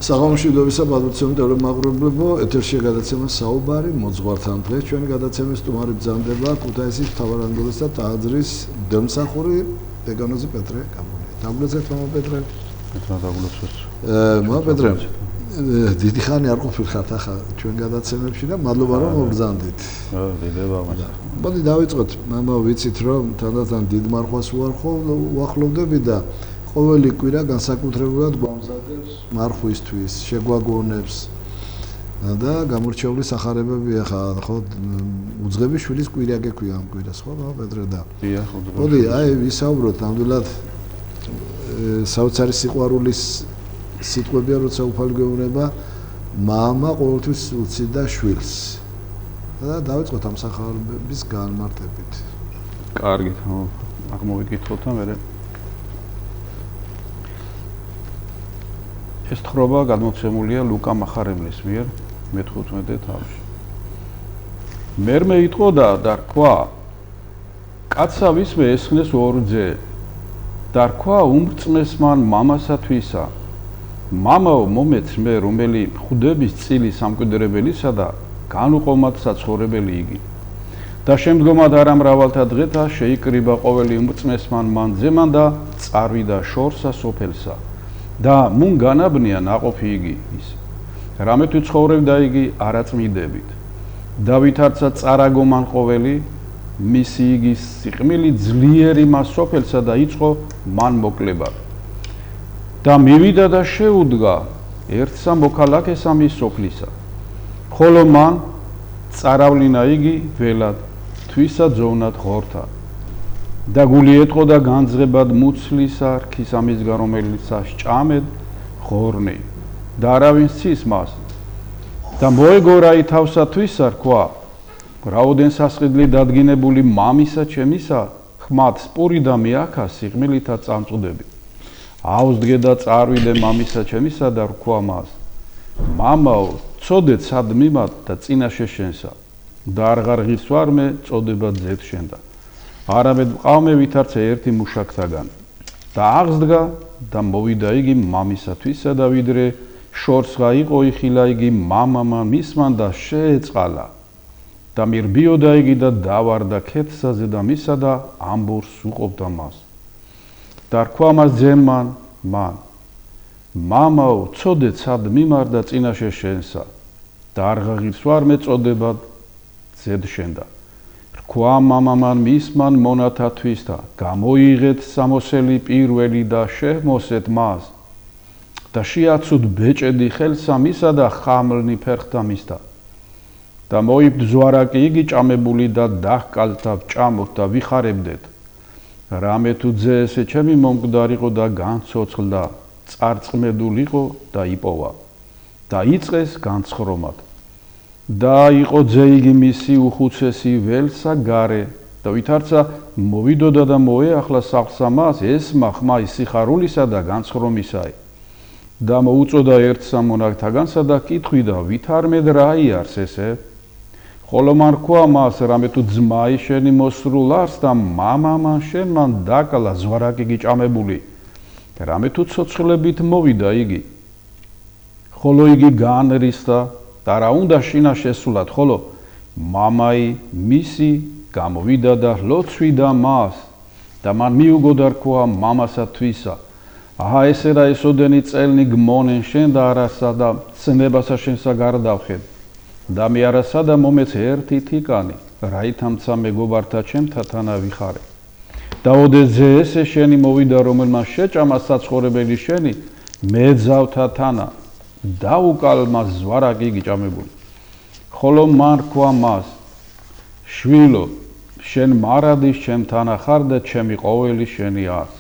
საღამოშვიდობისა პატრიოტული მაღრუბლებო, ეთერში გადაცემა საუბარი მოძღვართან. დღეს ჩვენი გადაცემის სტუმარი ბრძანდება ქუთაისის მთავარანგელოს და ტაძრის დემსახური დეგანოზი პეტრე კამონია. დაგულოცეთ მამა პეტრე. მამა პეტრე. დიდი ხანი არ ყოფილხართ ახლა ჩვენ გადაცემებში და მადლობა რომ მოგბრძანდით. დიდება მამა. მოდი დავიწყოთ. მამა ვიცით რომ თანდათან დიდ მარხვას უახლოვდები და ყოველი კვირა განსაკუთრებულად გვამზადებს მარხვისთვის, შეგვაგონებს და გამორჩეული სახარებები ახლა ხო უძღები შვილის კვირა გექვია ამ კვირას ხო მამა პეტრე და მოდი აი ვისაუბროთ ნამდვილად საოცარი სიყვარულის სიტყვებია როცა უფალი გეუბნება მამა ყოველთვის უციდა შვილს და დავიწყოთ ამ სახარებების განმარტებით. კარგით, აღმოვიკითხოთ და მე ეს თხრობა გადმოცემულია ლუკა მახარებლის მიერ მე-15 თავში. მერმე იტყოდა და რქვა: კაცა ვისმე ესხნეს ორძე და რქვა უმრწმეს მან მამასათვისა. მამაო მომეც მე რომელი ხვდების წილი სამკვიდრებელისა და განუყომად საცხოვრებელი იგი. და შემდგომად არა მრავალთა დღეთა შეიკრიბა ყოველი უმრწმეს მან ძემან და წარვიდა შორსა სოფელსა. და მუნ განაბნია ნაყოფი იგი ის. რამე თუ ცხოვრობდა იგი არაწმიდებით. და ვითარცა წარაგომან ყოველი მისი იგი სიყმილი ძლიერი მას სოფელსა და იწყო მან მოკლება. და მივიდა და შეუდგა ერთსა მოქალაქესა მის სოფლისა. ხოლო მან წარავლინა იგი ველად თვისა ძოვნად ღორთა. და გული ეტყო და განძღებად მუცლისა რქის ამისგან რომელისა სჭამედ ღორნი და არავინ სცის მას და მოეგორა თავსათვისა რქვა რაოდენ სასყიდლი დადგინებული მამისა ჩემისა ხმად სპური და მეაქა სიღმილითა წამწყდები აუზდგე და წარვიდე მამისა ჩემისა და რქვა მას მამაო წოდე სად მიმად და წინაშე შენსა და არღარღის ვარმე წოდება ძეთ შენდა არამედ მყავმე ვითარცა ერთი მუშაკთაგან და აღსდგა და მოვიდა იგი მამისათვისა და ვიდრე შორსღა იყო იხილა იგი მამამა მისმან და შეეწყალა და მირბიოდა იგი და დავარდა ქეთსაზე და მისა და ამბურს უყოფდა მას და რქვა მას ძემან მან მამაო წოდე სად მიმარდა წინაშე შენსა და არღაღის ვარმე წოდება ძედ შენდა რქვა მამამან მისმან მონათათვის და გამოიღეთ სამოსელი პირველი და შემოსეთ მას და შეაცუდ ბეჭედი ხელსა მისა და ხამლნი ფერხთა მისთა და მოიბძვარაკი იგი ჭამებული და დაჰკალთა ჭამოთ და ვიხარებდეთ რამე თუ ძე ესე ჩემი მომკვდარიყო და განცოცხლდა წარწმედულიყო და იპოვა და იწყეს განცხრომად და იყო ძე იგი მისი უხუცესი ველსა გარე და ვითარცა მოვიდოდა და მოეახლა სახლსა მას ესმა ხმა სიხარულისა და განცხრომისაი და მოუწოდა ერთსა მონათაგანსა და კითხვიდა ვითარმედ რა იარს ესე ხოლო მან რქვა მას რამე თუ ძმაი შენი მოსრულ არს და მამამა შენმან დაკლა ზვარაკი გიჭამებული რამე თუ ცოცხლებით მოვიდა იგი ხოლო იგი განრისდა და რა უნდა შინა შესულად ხოლო მამაი მისი გამოვიდა და ლოცვიდა მას და მან მიუგო და რქვა მამასათვისა აჰა ესე რა ესოდენი წელნი გმონენ შენ და არასა და ცნებასა შენსა გარდავხედ და მე არასა და მომეც ერთი თიკანი რაითამცა მეგობართა ჩემთა თანა ვიხარე და ოდეზე ესე შენი მოვიდა რომელმა შეჭამა საცხოვრებელი შენი მეძავთა თანა დაუკალმა ზვარაკი გიჭამებული ხოლო მან რქვა მას შვილო შენ მარადის ჩემთანა ხარ და ჩემი ყოველი შენი არს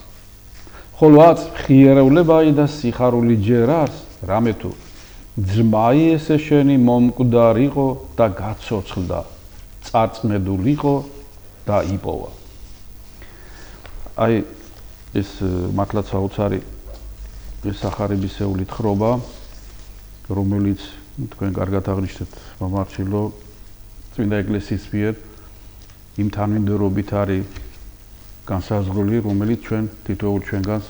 ხოლო აც ხიერებლებაი და სიხარული ჯერ არს რამე თუ ძმაი ესე შენი მომკვდარიყო და გაცოცხლდა წარწმედულიყო და იპოვა აი ეს მართლაც საოცარი ეს სახარებისეული თხრობა რომელიც თქვენ კარგად აღნიშნეთ მომარჩილო წმინდა ეკლესიის მიერ იმ თანმიმდევრობით არის განსაზღვრული, რომელიც ჩვენ თითოეულ ჩვენგანს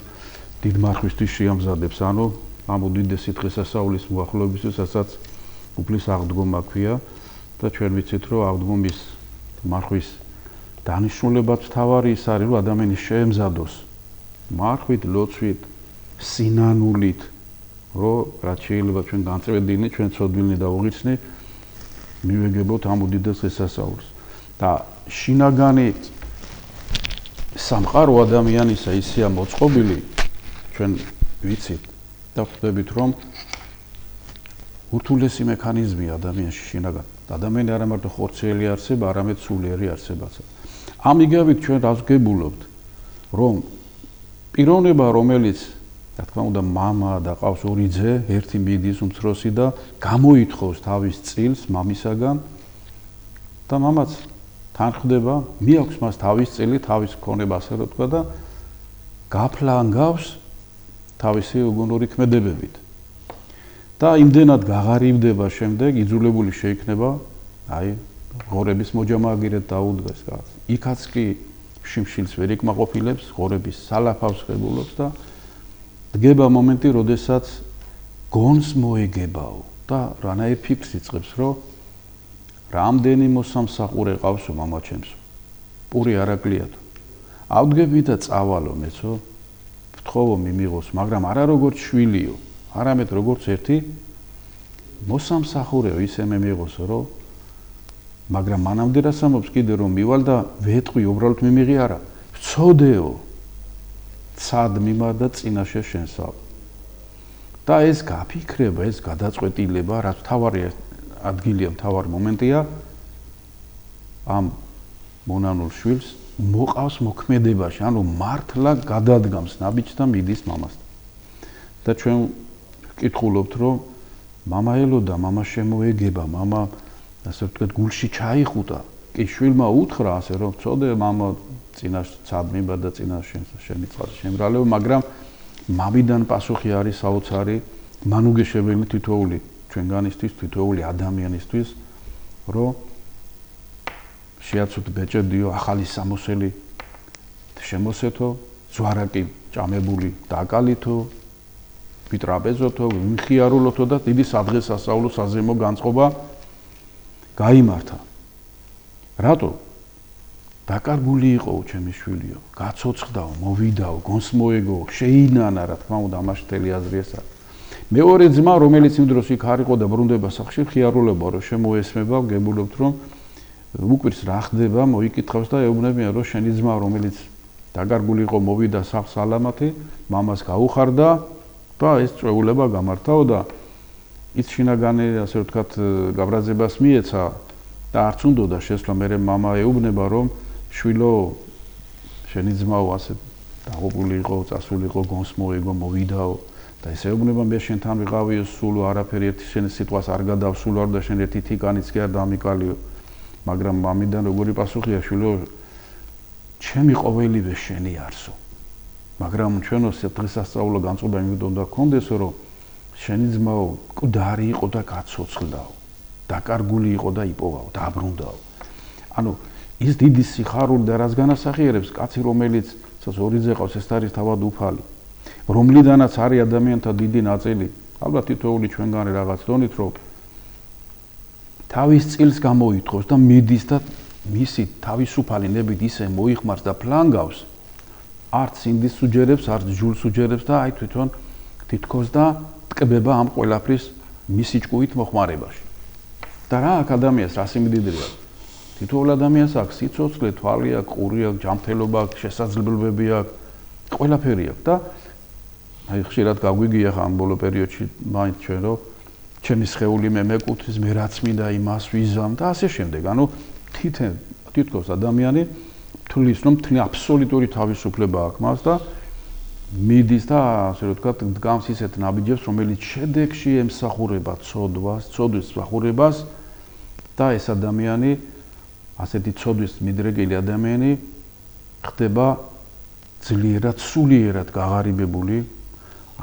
დიდ მარხვისთვის შეამზადებს, ანუ ამ უდიდესი დღესასწაულის მოახლოებისთვის, რასაც უფლის აღდგომა ქვია და ჩვენ ვიცით, რომ აღდგომის მარხვის დანიშნულებაც თავარი ის არის, რომ ადამიანი შეემზადოს მარხვით, ლოცვით, სინანულით, რომ რაც შეიძლება ჩვენ განწვედინი, ჩვენ ცოდვილნი დავუღიცნი, მივეგებოთ ამ უდიდეს დღესასწაულს. და შინაგანი სამყარო ადამიანისა ისეა მოწყობილი, ჩვენ ვიცით და ხვდებით, რომ ურთულესი მექანიზმი ადამიანში შინაგან. ადამიანი არა მარტო ხორციელი არსება, არამედ სულიერი არსებაც. ამიგავით ჩვენ რას ვგებულობთ, რომ პიროვნება, რომელიც რა თქმა უნდა მამა და ყავს ორი ძე, ერთი მიდის უმცროსი და გამოითხოვს თავის წილს მამისაგან და მამაც თან ხვდება, მიაქვს მას თავის წილი, თავის ქონება, ასე რომ თქვა და გაფლანგავს თავისი უგუნური ქმედებებით. და იმდენად გაღარიბდება შემდეგ, იძულებული შეიქნება, აი, ღორების მოჯამააგირედ დაუდგეს რაღაც. იქაც კი შიმშილს ვერ იკმაყოფილებს, ღორების სალაფავს ღებულობს და დგება მომენტი, როდესაც გონს მოეგებაო და რანაირ ფიქრს იწყებს, რომ რამდენი მოსამსახურე ყავსო მამაჩემსო. პური არაკლიათო. ავდგები და წავალო მეცო, ვთხოვო მიმიღოს, მაგრამ არა როგორც შვილიო, არამედ როგორც ერთი მოსამსახურეო ისე მიმიღოსო, რომ მაგრამ მანამდე რასამობს კიდე რომ მივალ და ვეტყვი უბრალოდ მიმიღი არა, ვწოდეო. ცად მიმარდა წინაშე შენსავ. და ეს გაფიქრება, ეს გადაწყვეტილება, რაც თავარი ადგილია, თავარი მომენტია ამ მონანულ შვილს მოყავს მოქმედებაში, ანუ მართლა გადადგამს ნაბიჯს და მიდის მამასთან. და ჩვენ ვკითხულობთ, რომ მამა ელოდა, მამა შემოეგება, მამა ასე ვთქვათ, გულში ჩაიხუტა. კი შვილმა უთხრა ასე რომ წოდე მამა წინაშე ცად მიმარდა წინაშე შემიწყალს შემრალეო, მაგრამ მამიდან პასუხი არის საოცარი, მანუგეშებელი თითოეული ჩვენგანისთვის, თითოეული ადამიანისთვის, რომ შეაცოთ ბეჭედიო, ახალი სამოსელი შემოსეთო, ზვარაკი ჭამებული დაკალითო, ვიტრაპეზოთო, ვიმხიარულოთო და დიდი სადღესასწაულო საზემო განწყობა გაიმართა. რატო? დაკარგული იყო ჩემი შვილიო, გაცოცხლდაო, მოვიდაო, გონს მოეგო, შეინანა, რა თქმა უნდა, ამაში მთელი აზრი ეს არის. მეორე ძმა, რომელიც იმ დროს იქ არ იყო და ბრუნდება სახლში, ხიარულება რომ შემოესმება, გებულობთ რომ უკვირს რა ხდება, მოიკითხავს და ეუბნებიან რომ შენი ძმა, რომელიც დაკარგული იყო, მოვიდა სახლს ალამათი, მამას გაუხარდა და ეს წვეულება გამართაო და ის შინაგანი, ასე ვთქვათ, გაბრაზებას მიეცა და არც უნდოდა შესვლა, მერე მამა ეუბნება რომ შვილო, შენი ძმაო ასე დაღუპული იყო, წასული იყო, გონს მოეგო, მოვიდაო და ესე ეუბნება მე შენთან ვიყავიო სულ არაფერი ერთი შენ სიტყვას არ გადავსულვარ და შენ ერთი თიკანიც კი არ დამიკალიო. მაგრამ მამიდან როგორი პასუხია შვილო, ჩემი ყოველივე შენი არსო. მაგრამ ჩვენო დღესასწაულო განწყობა იმით უნდა გქონდესო, რომ შენი ძმაო მკვდარი იყო და გაცოცხლდაო. დაკარგული იყო და იპოვაო, დაბრუნდაო. ანუ ის დიდი სიხარული და რაც განასახიერებს კაცი, რომელიც ორი ძე ყავს, ეს არის თავად უფალი. რომლიდანაც არის ადამიანთა დიდი ნაწილი, ალბათ თითოეული ჩვენგანი რაღაც დონით, რომ თავის წილს გამოითხოვს და მიდის და მისი თავისუფალი ნებით ისე მოიხმარს და ფლანგავს, არც ინდის უჯერებს, არც ჯულს უჯერებს და აი თვითონ თითქოს და ტკბება ამ ყველაფრის მისი ჭკუით მოხმარებაში. და რა აქ ადამიანს რა სიმდიდრეა? თითოეულ ადამიანს აქვს სიცოცხლე, თვალი აქვს, ყური აქვს, ჯანმრთელობა აქვს, შესაძლებლობები აქვს, ყველაფერი აქვს და აი ხშირად გაგვიგია ხა ამ ბოლო პერიოდში მაინც ჩვენ რომ ჩემი სხეული მე მეკუთვნის, მე რაც მინდა იმას ვიზამ და ასე შემდეგ. ანუ თითქოს ადამიანი თulis რომ აბსოლუტური თავისუფლება აქვს მას და მიდის და ასე რომ ვთქვათ, დგამს ისეთ ნაბიჯებს, რომელიც შედეგში ემსახურება ცოდვას, ცოდვის მსახურებას და ეს ადამიანი, ასეთი ცოდვის მიდრეკილი ადამიანი ხდება ძლიერად, სულიერად გაღარიბებული,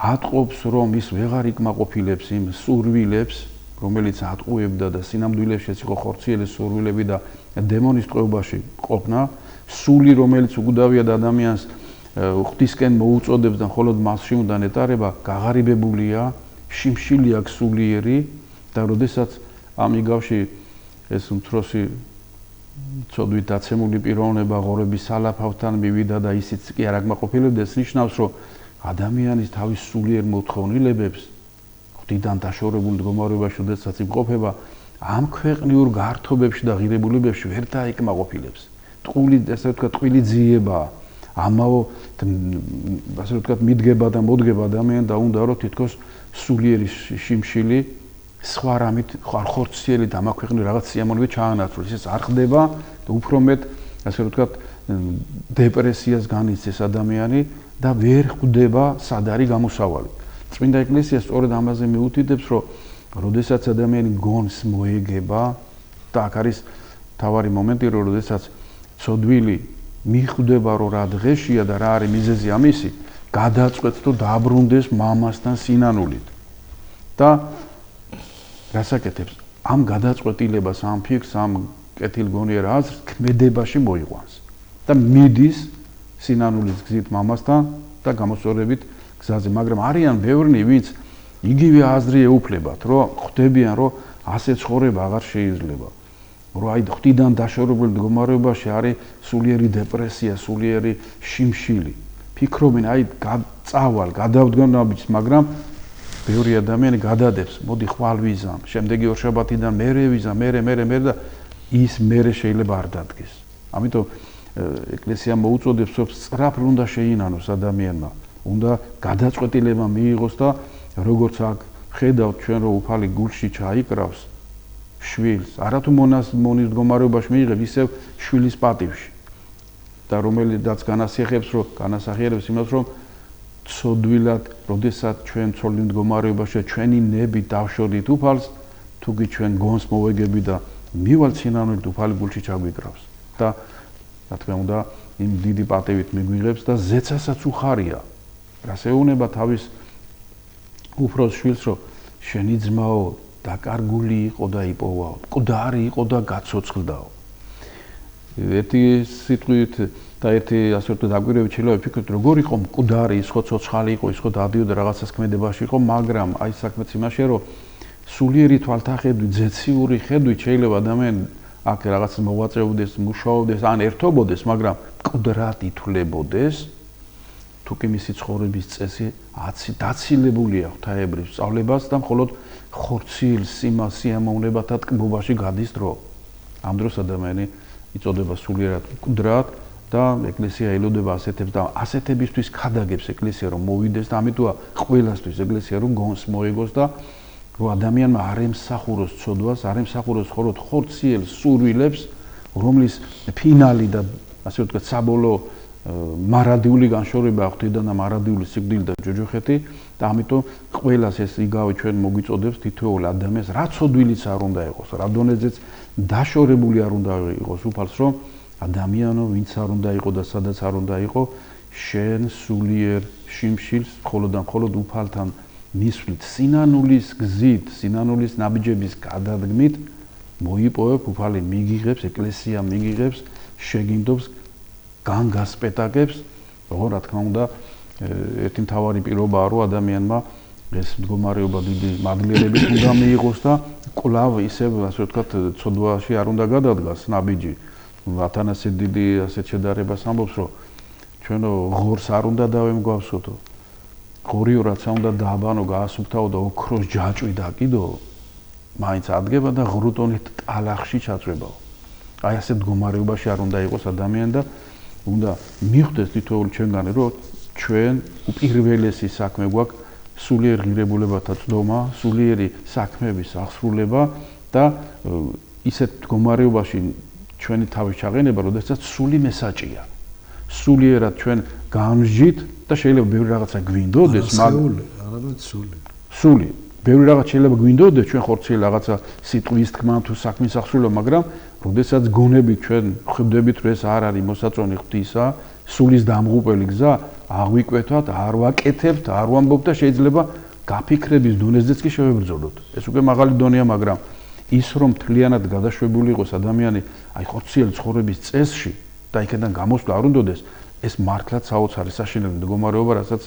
ატყობს, რომ ის ვეღარ იკმაყოფილებს იმ სურვილებს, რომელიც ატყუებდა და სინამდვილეშიც იყო ხორციელი სურვილები და დემონის ტყვეობაში ყოფნა, სული, რომელიც უგდავია ადამიანს ღვთისკენ მოუწოდებს და მხოლოდ მასში უნდა ნეტარება, გაღარიბებულია, შიმშილი აქვს სულიერი და როდესაც ამ იგავში ეს უმცროსი ცოდვით დაცემული პიროვნება ღორების სალაფავთან მივიდა და ისიც კი არ აკმაყოფილებდეს, ნიშნავს, რომ ადამიანის თავის სულიერ მოთხოვნილებებს ღვთიდან დაშორებულ მდგომარეობაში, როდესაც იმყოფება, ამ ქვეყნიურ გართობებში და ღირებულებებში ვერ დაიკმაყოფილებს. ტყვილი ძიება, ამაო ასე ვთქვათ, მიდგება და მოდგება ადამიანი და უნდა რომ თითქოს სულიერი შიმშილი სხვა რამით ხორციელი დამაქვეყნი რაღაც სიამოვნებით ჩაანაცვლოს. ეს არ ხდება და უფრო მეტ ასე ვთქვათ დეპრესიას განიცდის ადამიანი და ვერ ხვდება სად არის გამოსავალი. წმინდა ეკლესია სწორედ ამაზე მიუთითებს, რომ როდესაც ადამიანი გონს მოეგება და აქ არის თავარი მომენტი, რომ როდესაც ცოდვილი მიხვდება, რომ რა დღეშია და რა არის მიზეზი ამისი, გადაწყვეტს თუ დაბრუნდეს მამასთან სინანულით. და რასაკეთებს? ამ გადაწყვეტილებას, ამ ფიქრს, ამ კეთილგონიერ აზრს ქმედებაში მოიყვანს და მიდის სინანულის გზით მამასთან და გამოსწორებით გზაზე, მაგრამ არიან ბევრნი, ვინც იგივე აზრი ეუფლებათ, რომ ხვდებიან, რომ ასე ცხოვრება აღარ შეიძლება. რომ აი ღვთიდან დაშორებულ მდგომარეობაში არის სულიერი დეპრესია, სულიერი შიმშილი. ფიქრობენ, აი წავალ, გადავდგანაბიც, მაგრამ ბევრი ადამიანი გადადებს, მოდი ხვალ ვიზამ, შემდეგი ორშაბათიდან მერე ვიზამ, მერე და ის მერე შეიძლება არ დადგეს. ამიტომ ეკლესია მოუწოდებს, რომ სწრაფად უნდა შეინანოს ადამიანმა, უნდა გადაწყვეტილება მიიღოს და როგორც აქ ხედავთ ჩვენ, რომ უფალი გულში ჩაიკრავს შვილს, არათუ მონის მდგომარეობაში მიიღებს, ისევ შვილის პატივში. და რომელიდაც განასახიერებს იმას, რომ ცოდვილად, როდესაც ჩვენ ცოლის მდგომარეობაში ჩვენი ნები დავშორდით უფალს, თუკი ჩვენ გონს მოვეგები და მივალ სინანულით უფალი გულში ჩაგვიკრავს. და რა თქმა უნდა, იმ დიდი პატივით მიგვიღებს და ზეცასაც უხარია. რას ეუბნება თავის უფროს შვილს, რომ შენი ძმაო დაკარგული იყო და იპოვაო, მკვდარი იყო და გაცოცხლდაო. ერთი სიტყვით და ერთი ასე ვთქვათ დაგვირებით შეიძლება ვფიქროთ, როგორ იყო მკვდარი, ის ხო ცოცხალი იყო, ის ხო დადიოდა რაღაცას ქმედებაში იყო, მაგრამ აი საქმეც იმაშია, რომ სულიერი თვალთახედვით, ზეციური ხედვით შეიძლება ადამიანი აქ რაღაც მოვაწეობდეს, მუშაობდეს, ან ერთობოდეს, მაგრამ მკვდრად ითვლებოდეს, თუკი მისი ცხოვრების წესი დაცილებულია ღვთაებრივ სწავლებას და მხოლოდ ხორციელ სიამოვნებათა ტკბობაში გადის დრო. ამ დროს ადამიანი იწოდება სულიერად მკვდრად და ეკლესია ელოდება ასეთებს და ასეთებისთვის ქადაგებს ეკლესია, რომ მოვიდეს და ამიტომა ყველასთვის ეკლესია რომ გონს მოეგოს და რომ ადამიანმა არ ემსახუროს ცოდვას, არ ემსახუროს მხოლოდ ხორციელ სურვილებს, რომლის ფინალი და ასე ვთქვათ საბოლოო მარადიული განშორება ღვთიდან და მარადიული სიკვდილი და ჯოჯოხეთი და ამიტომ ყველას ეს იგავი ჩვენ მოგვიწოდებს თითოეულ ადამიანს, რა ცოდვილიც არ უნდა იყოს, რა დონეზეც დაშორებული არ უნდა იყოს უფალს, რომ ადამიანო ვინც არ უნდა იყო და სადაც არ უნდა იყო, შენ სულიერ შიმშილს მხოლოდ და მხოლოდ უფალთან მისვლით, სინანულის გზით, სინანულის ნაბიჯების გადადგმით მოიპოვებ, უფალი მიგიღებს, ეკლესია მიგიღებს, შეგინდობს, განგასპეტაგებს, რა თქმა უნდა, ერთი მთავარი პირობაა, რომ ადამიანმა ეს მდგომარეობა დიდი მადლიერებით უნდა მიიღოს და კვლავ ისევ, ასე ვთქვათ, ცოდვაში არ უნდა გადადგას ნაბიჯი. ათანასე დიდი ასეთ შედარებას ამბობს, რომ ჩვენო ღორს არ უნდა დავემგვავსოთო. ღორიურაც უნდა დააბანო, გაასუფთავო და ოქროს ჯაჭვი დაკიდო, მაინც ადგება და ღრუტონით ტალახში ჩაწვებაო. აი ასეთ მდგომარეობაში არ უნდა იყოს ადამიანი და უნდა მიხვდეს თითოეული ჩვენგანი, რომ ჩვენ უპირველესი საქმე გვაქვს სულიერ ღირებულებათა წდომა, სულიერი საქმეების აღსრულება და ისეთ მდგომარეობაში ჩვენი თავის ჩაღენება, როდესაც სული მესაჭია. სულიერად ჩვენ გამჟით და შეიძლება ბევრი რაღაცა გვინდოდეს, მაგრამ არამედ სული. სული. ბევრი რაღაც შეიძლება გვინდოდეს ჩვენ ხორციელ რაღაცა სიტყვის თქმა თუ საქმის აღსრულება, მაგრამ როდესაც გონებით ჩვენ ხვდებით, რომ ეს არ არის მოსაწონი ღვთისა, სულის დამღუპელი გზა, აღვიკვეთოთ, არ ვაკეთებთ, არ ვამბობთ და შეიძლება გაფიქრების დონეზეც კი შევებრძოლოთ. ეს უკვე მაღალი დონეა, მაგრამ ის რომ მთლიანად გადაშვებული იყოს ადამიანი აი ხორციელ ცხოვრების წესში და იქიდან გამოსვლა არ უნდადეს, ეს მართლაც საოცარი საშინელი მდგომარეობა, რასაც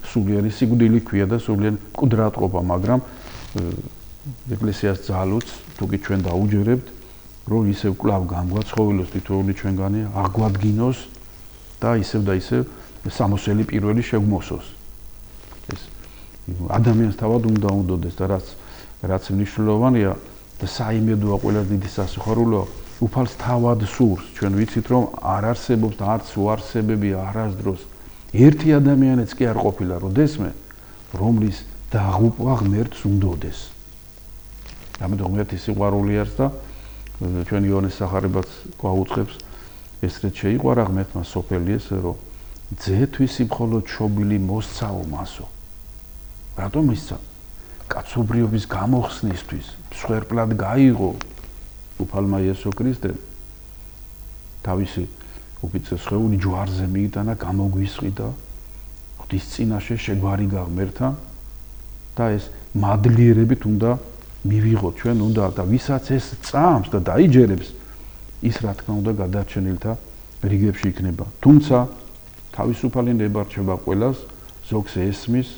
სულიერი სიკვდილი ქვია და სულიერი მკვდრატყოფა, მაგრამ ეკლესიას ძალუც თუკი ჩვენ დაუჯერებთ, რომ ისევ კვლავ გამგვაცხოვილოს თითოეული ჩვენგანი, აღვადგინოს და ისევ სამოსელი პირველი შეგვმოსოს. ეს ადამიანს თავად უნდა უნდოდეს და რაც მნიშვნელოვანია და საიმედოა ყველა დიდი სასიხარულოა, უფალს თავად სურს. ჩვენ ვიცით, რომ არ არსებობს და არც უარსებებია არასდროს ერთი ადამიანიც კი არ ყოფილა როდესმე, რომლის დაღუპვა ღმერთს უნდოდეს. ამიტომ ღმერთის სიყვარული არის და ჩვენ იონეს სახარებაც გვაუწყებს ესრეთ შეიყვარა ღმერთმა სოფელი ესე, რომ ძეთვისი მხოლოდ შობილი მოსცაო მასო. რატომ ისცა? კაცობრიობის გამოხსნისთვის მსხვერპლად გაიღო უფალმა იესო ქრისტემ თავისი უბიცეს სხეული ჯვარზე მიიტანა, გამოგვისყიდა, ღვთის წინაშე შეგვარი გაღმერთა და ეს მადლიერებით უნდა მივიღოთ ჩვენ უნდა და ვისაც ეს წამს და დაიჯერებს ის რა თქმა უნდა გადარჩენილთა რიგებში იქნება. თუმცა თავისუფალი ნებარჩება ყველას, ზოგს ესმის,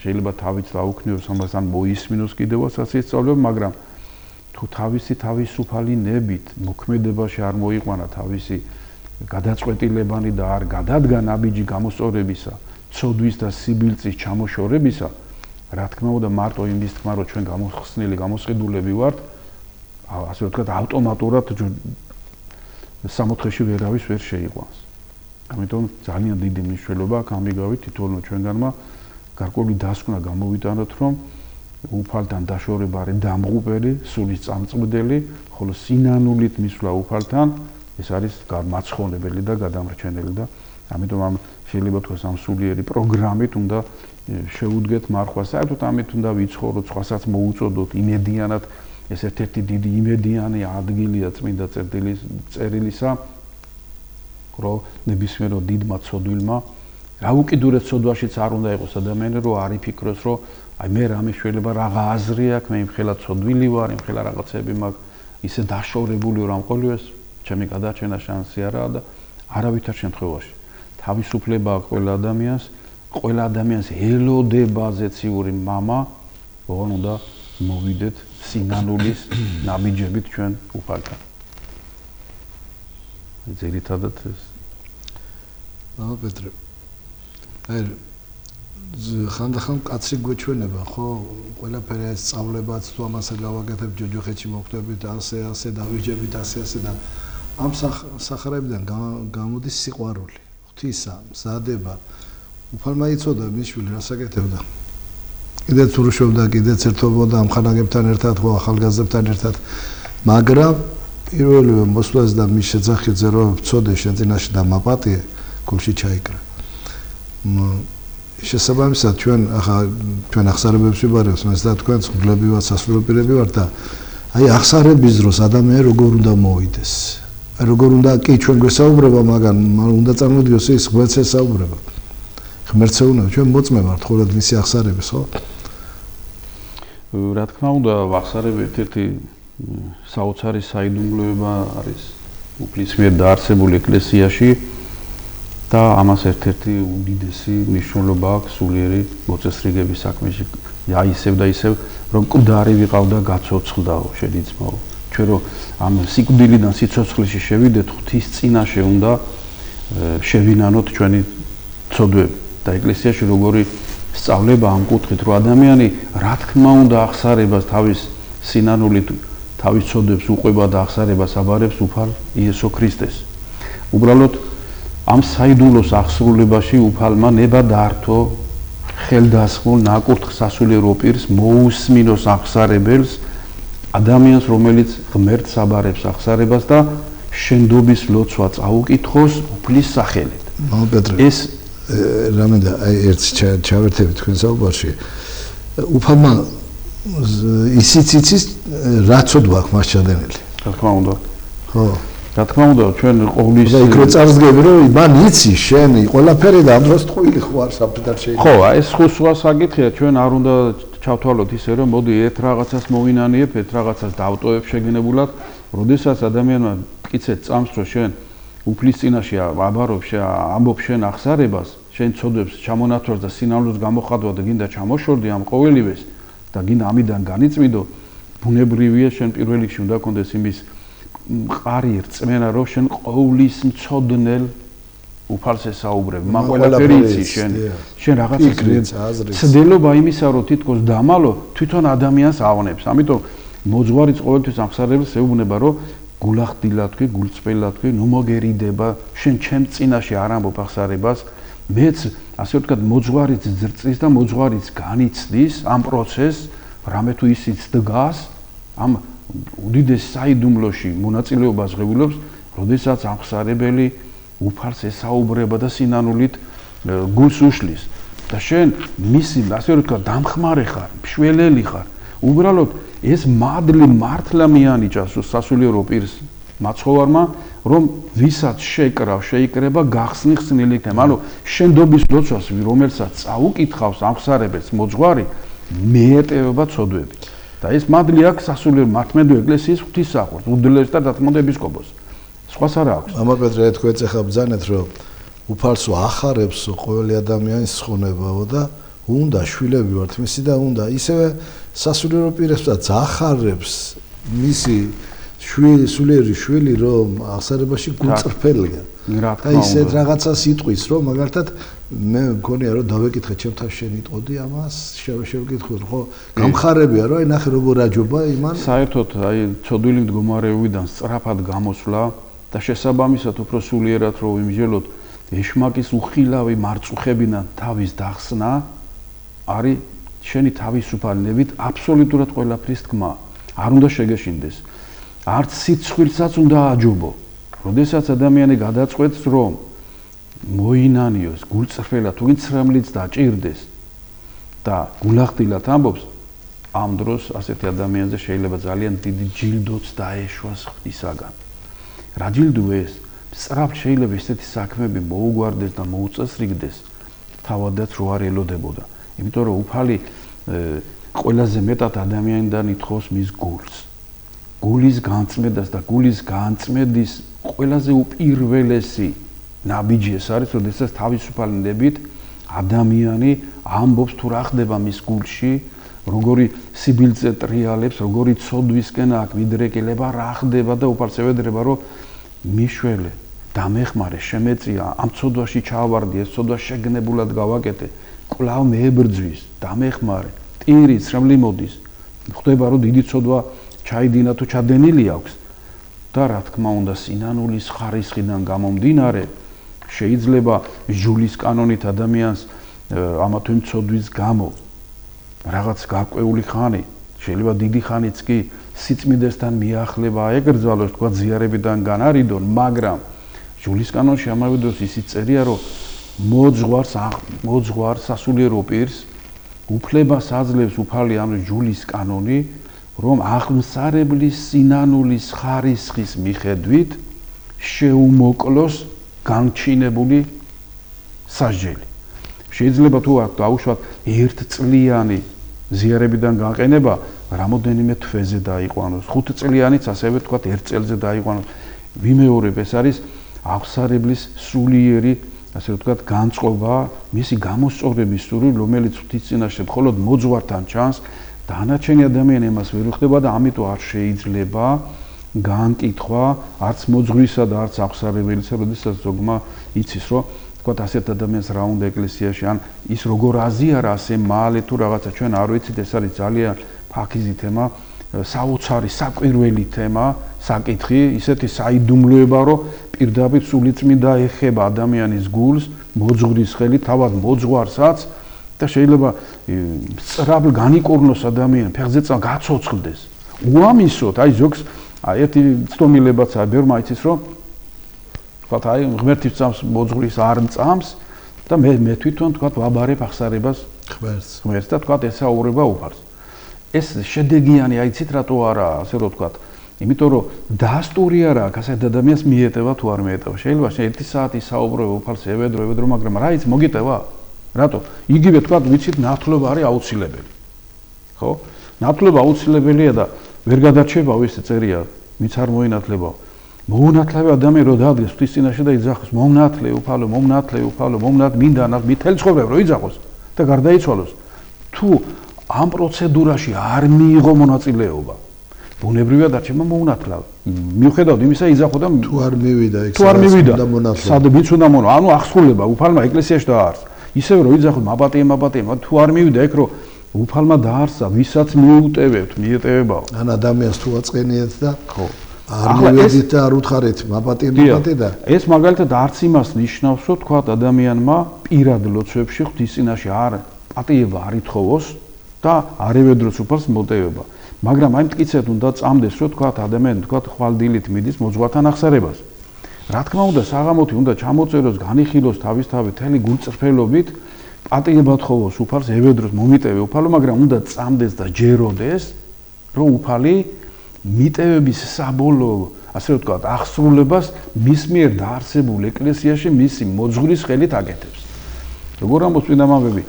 შეიძლება თავით დაუქნიოს ამას ან მოისმინოს კიდევაც ასეწავლება, მაგრამ თუ თავისუფალი ნებით მოქმედებაში არ მოიყვანა თავისი გადაწყვეტილებანი და არ გადადგა ნაბიჯი გამოსწორებისა, ცოდვის და სიბილწის ჩამოშორებისა, რა თქმა უნდა მარტო იმის თქმა რომ ჩვენ გამოსხსნილი გამოსყიდულები ვართ, ასე ვთქვათ ავტომატურად სამოთხეში ვერავის ვერ შეიყვანს. ამიტომ ძალიან დიდი მნიშვნელობა აქვს ამიგავით თითოეულმა ჩვენგანმა გარკვეული დასკვნა გამოვიტანოთ, რომ უფალთან დაშორება არის დამღუპელი, სულის წამწყვდელი, ხოლო სინანულით მისვლა უფალთან ეს არის მაცხონებელი და გადამრჩენელი და ამიტომ ამ შეიძლება თქვას ამ სულიერი პროგრამით უნდა შეუდგეთ მარხვას. საერთოდ ამით უნდა ვიცხოვროთ, სხვასაც მოუწოდოთ იმედიანად, ეს ერთ-ერთი დიდი იმედიანი ადგილია წმინდა წერილისა, რომ ნებისმიერ დიდმა ცოდვილმა რა უკიდურეს ცოდვაშიც არ უნდა იყოს ადამიანი, რომ არ იფიქროს, რომ აი მე რამე შეიძლება რაღა აზრი აქვს, მე იმხელა ცოდვილი ვარ, იმხელა რაღაცები მაქვს, ისე დაშორებული ვარ ამ ყოველივეს, ჩემი გადარჩენა შანსი არაა და არავითარ შემთხვევაში თავისუფლება აქვს ყველა ადამიანს ელოდება ზეციური მამა, ოღონ უნდა მოვიდეთ სინანულის ნაბიჯებით ჩვენ უფალთან. ძირითადად ეს პეტრე ხანდახან კაცი გვეჩვენება, ხო, ყველაფერი ეს სწავლებაც თუ ამასა გავაკეთებ ჯოჯოხეთში მოხვდებით, ასე დავიჯებით, ასე და ამ სახარებიდან გამოდის სიყვარული, ღვთისა, მზადება. უფალმა იცოდა მის შვილი რას აკეთებდა. კიდეც ურუშობდა, კიდეც ერთობოდა ამ ხანაგებთან ერთად, ხო, ახალგაზრდებთან ერთად, მაგრამ პირველივე მოსვლას და მის შეძახილზე რომ ვწოდე შენ წინაშე და მაპატიე, გულში ჩაიკრა. შესაბამისად ჩვენ ახსარებებს ვიბარებს, მას და თქვენ ღმრლები ვართ, სასულიერო პირები ვართ და აი ახსარების დროს ადამიანი როგორ უნდა მოვიდეს. როგორ უნდა კი ჩვენ გვესაუბრება, მაგრამ უნდა წარმოვიდგინოს ის ღმერთს ესაუბრება. ღმერთს ეუბნება, ჩვენ მოწმე ვართ ხოლმე მისი ახსარების, ხო? რა თქმა უნდა, ახსარები ერთ-ერთი საოცარი საიდუმლოება არის უფლის მიერ დაარსებული ეკლესიაში და ამას ერთ-ერთი უდიდესი მნიშვნელობა აქვს სულიერი მოწესრიგების საქმეში. ისევ და ისევ რომ მკვდარი ვიყავდა გაცოცხლდაო შედიცმაო. ჩვენ რომ ამ სიკვდილიდან სიცოცხლეში შევიდეთ, ღვთის წინაშე უნდა შევინანოთ ჩვენი ცოდვები და ეკლესიაში როგორი სწავლება ამ კუთხით, რომ ადამიანი რა თქმა უნდა ახსარებას თავის სინანულით თავის ცოდვებს უყვება და ახსარებას აბარებს უფალ იესო ქრისტეს. უბრალოდ ამ საიდუმლოს აღსრულებაში უფალმა ნება დაართო ხელდასხმულ ნაკურთხ სასულიერო პირს მოусმინოს ახსარებელს ადამიანს, რომელიც ღმერთს აბარებს ახსარებას და შენდობის ლოცვა წაუკითხოს უფლის სახელით. ეს რამე და ერთ ჩავერთებით თქვენ საუბარში. უფალმა ისიც იცის რა ცოდვა აქვს მას ჩადენილი. რა თქმა უნდა. ხო. რა თქმა უნდა, ჩვენ ყოვლის და იქ რო წარსდგები, რომ მან იცი შენი ყველაფერი და ამ დროს ტყუილი ხوار საფრთხად შეიძლება. ხო, ეს სხვა საკითხია, ჩვენ არ უნდა ჩავთვალოთ ისე, რომ მოდი ერთ რაღაცას მოვინანიებ, ერთ რაღაცას დავტოვებ შეგნებულად, როდესაც ადამიანმა მტკიცედ წამს, რომ შენ უფლის წინაშე აბარობს ამბობს შენ აღსარებას შენ ცოდვებს ჩამონათვალს და სინამდვილეს გამოხატვა და გინდა ჩამოშორდი ამ ყოველივეს და გინდა ამიდან განიწმიდო ბუნებრივია შენ პირველ რიგში უნდა კონდეს იმის მყარი რწმენა რომ შენ ყოვლის მცოდნელ უფალს ესაუბრებ მაგ ყველაფერი იცი შენ რაღაცას ცდილობა იმისა რომ თითქოს დამალო თვითონ ადამიანს ავნებს ამიტომ მოძღვარიც ყოველთვის აღსარებას ეუბნება რომ გულახდილად თქვი გულწრფელად თქვი ნუ მოგერიდება შენ ჩემ წინაშე არ ამბობ აღსარებას მეც ასე ვთქვათ მოძღვარიც ზრწის და მოძღვარიც განიცდის ამ პროცესს რამე თუ ისიც დგას ამ უდიდეს საიდუმლოში მონაწილეობას ღებულობს როდესაც აღსარებელი უფალს ესაუბრება და სინანულით გულს უშლის და შენ მისი ასე ვთქვათ დამხმარე ხარ მშველელი ხარ უბრალოდ ეს მადლი მართლა მიანიჭას სასულიერო პირს მაცხოვარმა რომ ვისაც შეიკრება გახსნი ხსნილი იქნება ანუ შენდობის როცვას რომელსაც წაუკითხავს აღსარებელს მოძღვარი მეეტევება ცოდვები და ეს მადლი აქვს სასულიერო მართლმადიდებლო ეკლესიის ღვთისმსახურს უდელეს და თქმა უნდა ეპისკოპოსს სხვას არა აქვს მამა პეტრე თქვენ ეხლა ბძანეთ რომ უფალსო ახარებსო ყოველი ადამიანის ხონებაო და უნდა შვილები ვართ მისი და უნდა ისევე სასულიერო პირებსაც ახარებს მისი სულიერი შვილი რომ აღსარებაში გულწრფელია და ისეთ რაღაცას იტყვის რომ მაგალითად მე მგონია რომ დავეკითხე ჩემთან შენ იტყოდი ამას შევკითხოთ ხო გამხარებია რომ აი ნახე როგორ აჯობა იმან საერთოდ აი ცოდვილი მდგომარეობიდან სწრაფად გამოსვლა და შესაბამისად უფრო სულიერად რომ ვიმსჯელოთ ეშმაკის უხილავი მარწუხებიდან თავის დახსნა არის შენი თავისუფალნებით აბსოლუტურად ყველაფრის თქმა არ უნდა შეგეშინდეს არც სიცხვილსაც უნდა აჯობო როდესაც ადამიანი გადაწყვეტს რომ მოინანიოს გულწრფელად თუ ცრემლიც დაჭირდეს და გულახდილად ამბობს ამ დროს ასეთი ადამიანზე შეიძლება ძალიან დიდი ჯილდოც დაეშვას ღვთისაგან რა ჯილდოა ეს სწრაფად შეიძლება ესეთი საქმეები მოუგვარდეს და მოუწესრიგდეს თავადაც რო არ ელოდებოდა იმიტომ რომ უფალი ყველაზე მეტად ადამიანიდან ითხოვს მის გულს გულის განწმედას და გულის განწმედის ყველაზე უპირველესი ნაბიჯი ეს არის როდესაც თავისუფალნებით ადამიანი ამბობს თუ რა ხდება მის გულში როგორი სიბილწე ტრიალებს როგორი ცოდვისკენ აქ მიდრეკილება რა ხდება და უფალს ევედრება რომ მიშველე დამეხმარე შემეწია ამ ცოდვაში ჩავარდი ეს ცოდვა შეგნებულად გავაკეთე კვლავ მეებრძვის დამეხმარე ტირი ცრემლი მოდის ხდება რომ დიდი ცოდვა ჩაიდინა თუ ჩადენილი აქვს და რა თქმა უნდა სინანულის ხარისხიდან გამომდინარე შეიძლება ჟულის კანონით ადამიანს ამა თუ იმ ცოდვის გამო რაღაც გაკვეული ხანი შეიძლება დიდი ხანიც კი სიწმიდესთან მიახლება აეგრძალოს თქვა ზიარებიდან განარიდონ მაგრამ ჟულის კანონში ამავე დროს ისიც წერია რომ მოძღვარს სასულიერო პირს უფლებას აძლევს უფალი ამ ჟულის კანონი რომ აღმსარებლის სინანულის ხარისხის მიხედვით შეუმოკლოს განჩინებული სასჯელი შეიძლება თუ აქ დაუშვათ ერთწლიანი ზიარებიდან გაყენება რამოდენიმე თვეზე დაიყვანოს 5 წლიანიც ასევე თქვათ 1 წელზე დაიყვანოს ვიმეორებ ეს არის აღსარებლის სულიერი ასე ვთქვათ განწყობა მისი გამოსწორების სული რომელიც ღვთის წინაშე მხოლოდ მოძღვართან ჩანს დანარჩენი ადამიანი იმას ვერ ხდება და ამიტომ არ შეიძლება განკითხვა არც მოძღვრისა და არც აღსარებელისა როდესაც ზოგმა იცის რომ თქვათ ასეთ ადამიანს რა უნდა ეკლესიაში ან ის როგორ აზიარა ასე მალე თუ რაღაცა ჩვენ არ ვიცით ეს არის ძალიან ფაქიზი თემა საოცარი საკვირველი თემა საკითხი ისეთი საიდუმლოება რომ პირდაპირ სულიწმინდა ეხება ადამიანის გულს მოძღვრის ხელით თავად მოძღვარსაც და შეიძლება სწრაფ განიკურნოს ადამიანი ფეხზე გაცოცხლდეს უამისოდ აი ზოგს ერთი ცდომილებაცაა ბევრმა იცის რომ თქვათ აი ღმერთის წამს მოძღვრის არ მწამს და მე თვითონ თქვათ ვაბარებ აღსარებას ღმერთს და თქვათ ესაუბრება უფალს ეს შედეგიანი აიცით რატო არა ასე რომ თქვათ იმიტომ რომ დასტური არა აქვს ასეთ ადამიანს მიეტევა თუ არ მიეტევა შეიძლება 1 საათი საუბრობ უფალს ევედრო მაგრამ რა იცი მოგიტევა რატო იგივე თქვათ ვიცით ნათლობა არის აუცილებელი ხო ნათლობა აუცილებელია და ვერ გადარჩება ეს წერია ვინც არ მოინათლება მოუნათლე ადამიანი რო დაადგეს ღვთის წინაშე და იძახოს მომნათლე უფალო მინდა მთელი ცხოვრება რო იძახოს და გარდაიცვალოს თუ ამ პროცედურაში არ მიიღო მონაწილეობა ბუნებრივად არჩევა მოუნათლა მიუხედავად იმისა იძახო და თუ არ მივიდა იქ სად ვინც უნდა მონო ანუ აღსრულება უფალმა ეკლესიაში დაარს ისევ რო იძახო მაპატიე თუ არ მივიდა იქ რო უფალმა დაარსა ვისაც მიეტევებაო ან ადამიანს თუ აწყენიეთ და ხო არ მივედით და არ უთხარით მაპატიე და ეს მაგალითად არც იმას ნიშნავს რომ თქვა ადამიანმა პირად ლოცვებში ღვთის წინაშე არ პატიება არ ითხოვოს და არ ევედროს უფალს მოტევება მაგრამ აი მტკიცედ უნდა წამდეს რომ თქვა ადამიანი თქვა ხვალდილით მიდის მოძღვართან აღსარებას რა თქმა უნდა საღამოთი უნდა ჩამოწეროს განიხილოს თავისთავად მთელი გულწრფელობით პატიება თხოვოს უფალს ევედროს მომიტევე უფალო მაგრამ უნდა წამდეს და ჯეროდეს რომ უფალი მიტევების საბოლოო ასე ვთქვათ აღსრულებას მის მიერ დაარსებულ ეკლესიაში მისი მოძღვრის ხელით აკეთებს როგორ ამბობს წმინდა მამები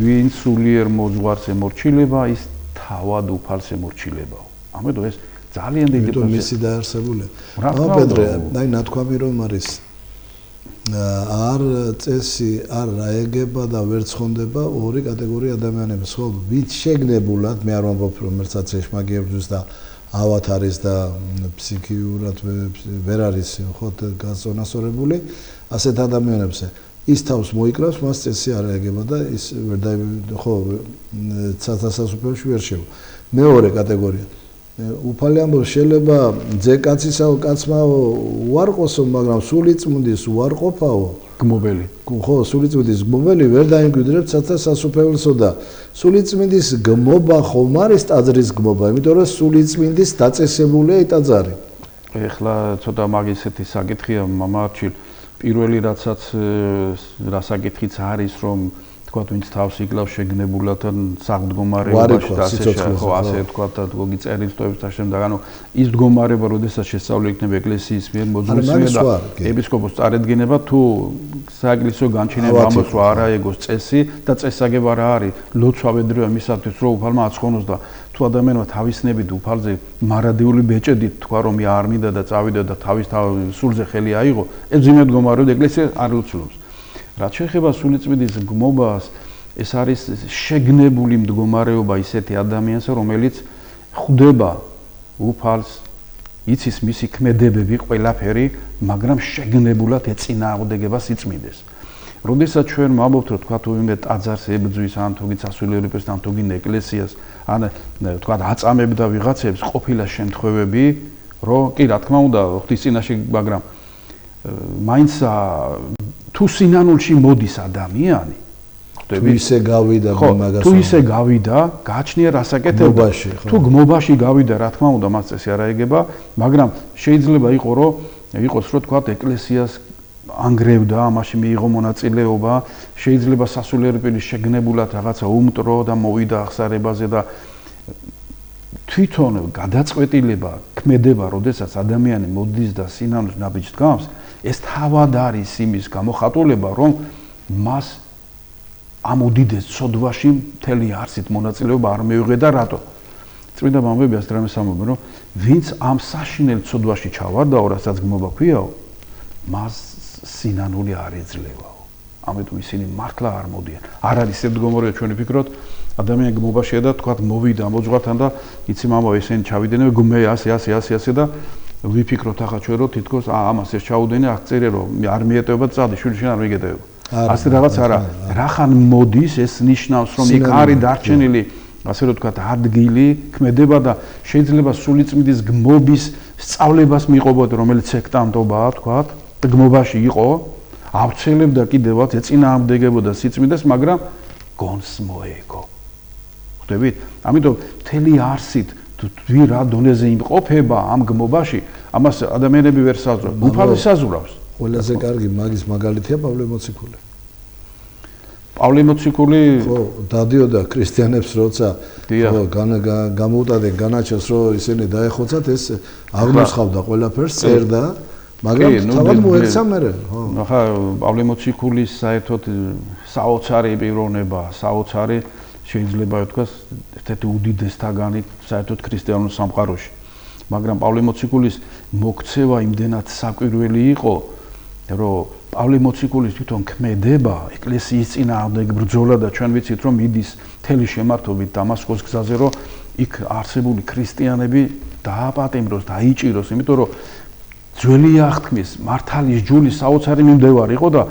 ვინ სულიერ მოძღვარს ემორჩილება ის თავად უფალს ემორჩილებაო ამიტომ ეს ძალიან დიდი პროცესი მისი დაარსებული პეტრე აი ნათქვამი რომ არის არ წესი არ რაეგება და ვერ ცხონდება ორი კატეგორია ადამიანების ხო ვით შეგნებულად მე არ ვამბობ რომ ერთსაც ეშმაგიებდეს და ავათ არის და ფსიქიურად ვერ არის ხო გაწონასწორებული ასეთ ადამიანებზე ის თავს მოიკლავს მას წესი არ აეგება და ის ვერ ხო ცათასასუფეში ვერ შევა მეორე კატეგორია უფალი ამბობს შეიძლება ძეკაცისაო კაცმაო უარყოსო მაგრამ სულიწმუნდის უარყოფაო გმობელი ხო სულიწმუნდის გმობელი ვერ დაიმკვიდრებს ცათასასუფეველსო და სულიწმინდის გმობა ხომ არის ტაძრის გმობა იმიტომ რომ სულიწმინდის დაწესებულია ტაძარი ეხლა ცოტა მაგისეთი საკითხია მამაჩილ პირველი რაცაც რასაკითხიც არის რომ თქვათ ვინც თავს იკლავს შეგნებულად ან საღმდგომარეობაში და ხო ასე თქვათ და გიწერილ სტოებს და შემდეგ ანუ ის მდგომარეობა როდესაც შესწავლილი იქნება ეკლესიის მიერ მოძღვრის და ეპისკოპოსს წარედგინება თუ საეკლესიო განჩინება ამას რა არა ეგოს წესი და წესაგება რა არის ლოცვავედრია მისათვის რომ უფალმა აცხონოს და თუ ადამიანმა თავისნებით უფალზე მარადიული ბეჭედით თქვა რომ არ მინდა და წავიდა და თავის სულზე ხელი აიღო ეს ძიმე მდგომარეობა ეკლესია არ ლოცულობს რაც შეეხება სულიწმინდის გმობას ეს არის შეგნებული მდგომარეობა ისეთი ადამიანსა რომელიც ხვდება უფალს იცის მისი ქმედებები ყველაფერი მაგრამ შეგნებულად ეწინააღმდეგება სიწმინდეს როდესაც ჩვენ ვამბობთ რომ თქვა თუ ვინმე ტაძარს ებძვის ან თუ გიცასულიერებს ან თუ გინ ეკლესიას ან თქვა აწამებდა ვიღაცებს ყოფილა შემთხვევები რომ კი რა თქმა უნდა ღვთის წინაშე მაგრამ მაინც თუ სინანულში მოდის ადამიანი თუ ისე გავიდა მაგას თუ ისე გავიდა გააჩნია რასაკეთებდა თუ გმობაში გავიდა რა თქმა უნდა მას წესი არ აიგება მაგრამ შეიძლება იყოს რომ თქვა ეკლესიას ანგრევდა ამაში მიიღო მონაწილეობა შეიძლება სასულიერო პირის შეგნებულად რაღაცა უმტრო და მოვიდა აღსარებაზე და თვითონ გადაწყვეტილება ქმედება როდესაც ადამიანი მოდის და სინანულს ნაბიჯს დგამს ეს თავად არის იმის გამოხატულება რომ მას ამ უდიდეს ცოდვაში მთელი არსით მონაწილეობა არ მიიღე და რატო წმინდა მამები ასე რამეს ამბობენ რომ ვინც ამ საშინელ ცოდვაში ჩავარდაო რასაც გმობა ქვიაო მას სინანული არ ეძლევაო ამიტომ ისინი მართლა არ მოდიან არ არის ეს მდგომარეობა ჩვენ ვფიქროთ ადამიანი გმობაშია და თქვა მოვიდა მოძღვართან და იცი მამა ესენი ჩავიდნენ გმე ასე და ვიფიქროთ ახლა ჩვენ რომ თითქოს ამას ეს ჩაუდენე აქ წერე რომ არ მიეტევება წადი შვილი შენ არ მიგეტევება ასე რაღაც არა რახან მოდის ეს ნიშნავს რომ იქ არის დარჩენილი ასე რომ თქვა ადგილი ქმედება და შეიძლება სულიწმინდის გმობის სწავლებას მიიღოთ რომელიც სექტანტობაა თქვა და გმობაში იყო ავრცელებდა კიდევაც ეწინააღმდეგებოდა სიწმინდეს მაგრამ გონს მოეგო ხვდებით ამიტომ მთელი არსით თუ რა დონეზე იმყოფება ამ გმობაში ამას ადამიანები ვერ საზრავს უფალი საზრავს ყველაზე კარგი მაგის მაგალითია პავლე მოციქული პავლე მოციქული ხო დადიოდა ქრისტიანებს როცა ხო გამოუტადნენ განაჩენს რომ ისინი დაეხოცათ ეს აღნოსხავდა ყველაფერს წერდა მაგრამ თავად მოექცა მერე ხო ახლა პავლე მოციქულის საერთოდ საოცარი პიროვნება საოცარი შეიძლება ვთქვას ერთ-ერთი უდიდესთაგანი საერთოდ ქრისტიანულ სამყაროში მაგრამ პავლე მოციქულის მოქცევა იმდენად საკვირველი იყო, რომ პავლე მოციქულის თვითონ ქმედება ეკლესიის წინააღმდეგ ბრძოლა და ჩვენ ვიცით რომ მიდის მთელი შემართობით დამასკოს გზაზე, რომ იქ არსებული ქრისტიანები დააპატიმროს, დაიჭიროს, იმიტომ რომ ძველი აღთქმის მართალის ჯულის საოცარი მიმდევარი იყო და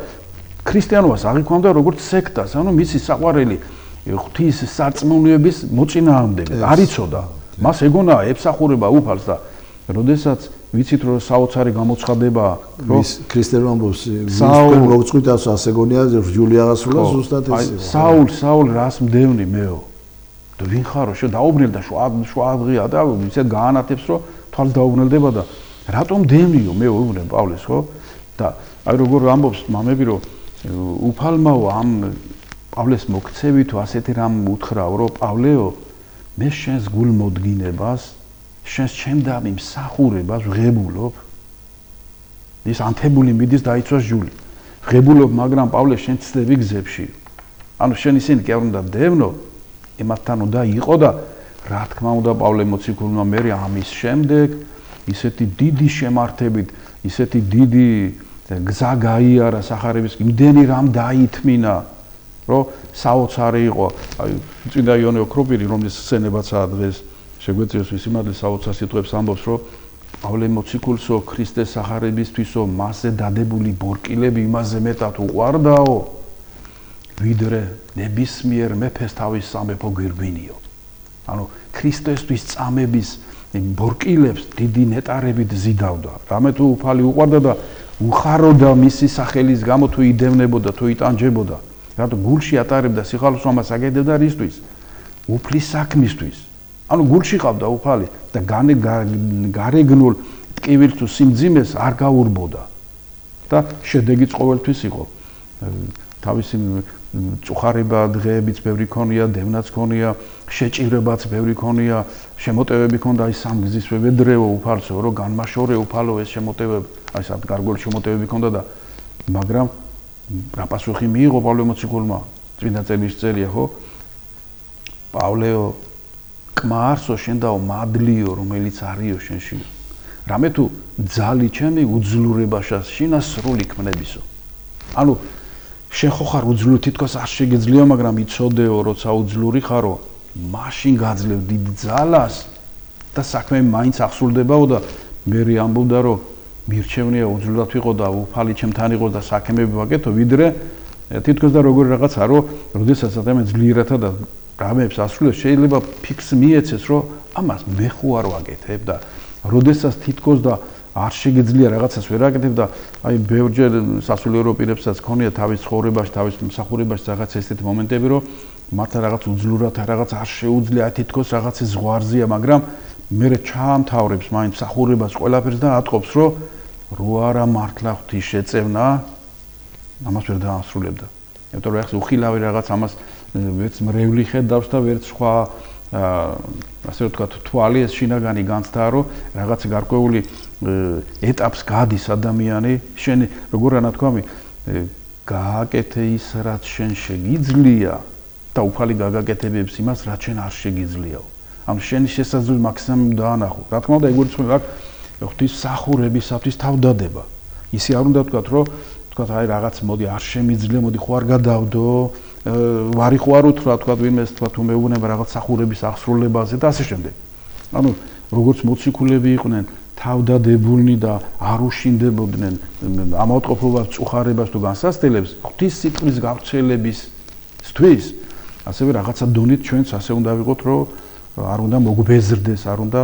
ქრისტიანობას აღიქვამდა როგორც სექტას, ანუ მისი საყვარელი ღვთის სარწმუნოების მოწინააღმდეგე არ იცოდა. მას ეგონა ემსახურება უფალს და როდესაც ვიცით რომ საოცარი გამოცხადება რომ ქრისტე რომ ამბობს მოგწყვიტავს ასე გონია რჯული აღასრულა ზუსტად ეს საულ რას მდევნი მეო და ვინ ხარო შე დაუბრუნდა და შვადღია და ისე გაანათებს რომ თვალს დაუბრუნდება და რატომ დევნიო მე უბრუნებ პავლეს ხო და აი როგორ ამბობს მამები რომ უფალმაო ამ პავლეს მოქცევით ასეთი რამ უთხრა რომ პავლეო მე შენს გულმოდგინებას შენს ჩემდამი მსახურებას ვღებულობ ის ანთებული მიდის დაიცვას ჯული ვღებულობ მაგრამ პავლე შენ ცდები გზებში ანუ შენ ისინი კი არ უნდა დევნო იმათთან უნდა იყო და რა თქმა უნდა პავლე მოციქულმა მე ამის შემდეგ ისეთი დიდი შემართებით ისეთი დიდი გზა გაიარა სახარების იმდენი რამ დაითმინა რომ საოცარი იყო აი წმინდა იონე ოქროპირი რომლის სცენებაცაა დღეს შეგვეციოს ვისიმადლე საოცარ სიტყვებს ამბობს რომ პავლე მოციქულსო ქრისტეს სახარებისთვისო მასზე დადებული ბორკილები იმაზე მეტად უყვარდაო ვიდრე ნებისმიერ მეფეს თავის სამეფო გვირგვინიო ანუ ქრისტესთვის წამების ბორკილებს დიდი ნეტარებით ზიდავდა რამე თუ უფალი უყვარდა და უხაროდა მისი სახელის გამო თუ იდევნებოდა თუ იტანჯებოდა რატო გულში ატარებდა სიხალოს ამას აგებდა რისთვის უფლის საქმისთვის ანუ გულში ყავდა უფალი და გარეგნულ ტკივილს თუ სიმძიმეს არ გაურბოდა და შედეგიც ყოველთვის იყო თავისი წუხარება დღეებიც ბევრი ქონია დევნაც ქონია შეჭირებაც ბევრი ქონია შემოტევები ქონდა ის სამგზის ვედრეო უფალსო რომ განმაშორე უფალო ეს შემოტევები აი სად გარკვეული შემოტევები ქონდა და მაგრამ რა პასუხი მიიღო პავლე მოციქულმა წმინდა წერილში წერია ხო პავლეო კმარსო შენდაო მადლიო რომელიც არიო შენში რამე თუ ძალი ჩემი უძლურებაშას შინა სრული ქმნებისო ანუ შენ ხო ხარ უძლური თითქოს არ შეგეძლია მაგრამ იცოდეო როცა უძლური ხარო მაშინ გაძლევ დიდ ძალას და საქმე მაინც აღსრულდებაო და მე ამბობდა რომ მირჩევნია უძლურად ვიყო და უფალი ჩემთან იყო და საქმეები ვაკეთო ვიდრე თითქოს და როგორი რაღაცა რომ როდესაც ადამიანი ძლიერათა და რამებს ასრულებს შეიძლება ფიქს მიეცეს რომ ამას მე ხო არ ვაკეთებ და როდესაც თითქოს და არ შეგეძლია რაღაცას ვერ აკეთებ და აი ბევრჯერ სასულიერო პირებსაც ქონია თავის ცხოვრებაში თავის მსახურებაში რაღაც ესეთი მომენტები რომ მართლა რაღაც უძლურად რაღაც არ შეუძლია თითქოს რაღაცის ზღვარზია მაგრამ მე ჩაამთავრებს მაინც მსახურებას ყველაფერს და ატყობს რომ რო არა მართლა ღვთის შეწევნა ამას ვერ დაასრულებდა იმიტომ რომ ახლა უხილავი რაღაც ამას ვერც მრევლი ხედავს და ვერც სხვა ასე ვთქვათ თვალი ეს შინაგანი განცდა რომ რაღაც გარკვეული ეტაპს გადის ადამიანი შენ როგორ ანათქვამი გააკეთე ის რაც შენ შეგიძლია და უფალი გაგაკეთებებს იმას რაც შენ არ შეგიძლიაო ამ შენი შესაძლებელი მაქსიმუმი დაანახო რა თქმა უნდა ეგ არის ღვთის სახურებისათვის თავდადება ისი არ უნდა ვთქვათ რომ ვთქვათ აი რაღაც მოდი არ შემიძლია მოდი ხო არ გადავდო ვარი ხო არ უთხრა თქვა ვინმეს თქვა თუ მეუბნება რაღაც სახურების აღსრულებაზე და ასე შემდეგ. ანუ როგორც მოციქულები იყვნენ თავდადებულნი და არ უშინდებოდნენ ამავდყოფობას, წუხარებას თუ განსასწრებს ღვთის სიტყვის გავრცელებისთვის, ასევე რაღაცა დონით ჩვენც ასე უნდა ვიყოთ, რომ არ უნდა მოგვბეზრდეს, არ უნდა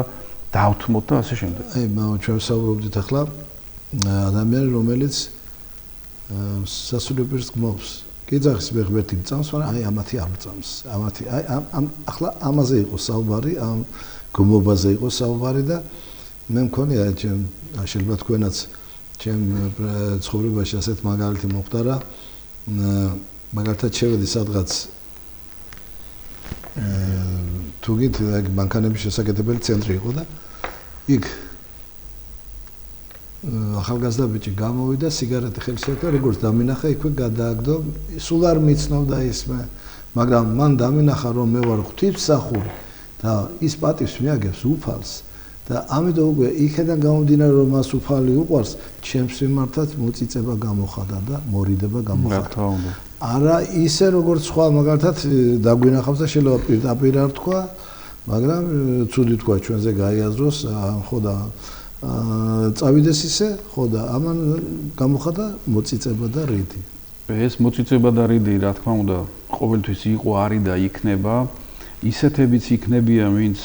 დავთმოთ და ასე შემდეგ. აი, ჩვენ ვსაუბრობდით ახლა ადამიანი, რომელიც სასულიერო პირს გმობს კიძახის მեղმერთი მწამს, მაგრამ აი ამათი არ მწამს. ამათი აი ახლა ამაზე იყო საუბარი, ამ გმობაზე იყო საუბარი და მე მქონია ჩემ შეიძლება თქვენაც ჩემ ცხოვრებაში ასეთ მაგალითი მოხდა, მაგალითად შევედი სადღაც თუ გით ბანკანების შესაკეთებელი ცენტრი იყო და იქ ახალგაზრდა ბიჭი გამოვიდა სიგარეტი ხელში და როგორც დამინახა იქვე გადააგდო სულ არ მიცნობდა ისმე მაგრამ მან დამინახა რომ მე ვარ ღვთისმსახური და ის პატივს მიაგებს უფალს და ამიტომ უკვე იქიდან გამომდინარე რომ მას უფალი უყვარს, ჩემს მიმართაც მოწიწება გამოხატა და მორიდება გამოხატა. არა ისე როგორც სხვა მაგალითად დაგვინახავს და შეიძლება პირდაპირ არ თქვა, მაგრამ ცუდი თქვა ჩვენზე გაიაზროს, ხო და წავიდეს ისე, ხო და ამან გამოხატა მოწიწება და რიდი. ეს მოწიწება და რიდი, რა თქმა უნდა, ყოველთვის იყო, არის და იქნება. ისეთებიც იქნებიან, ვინც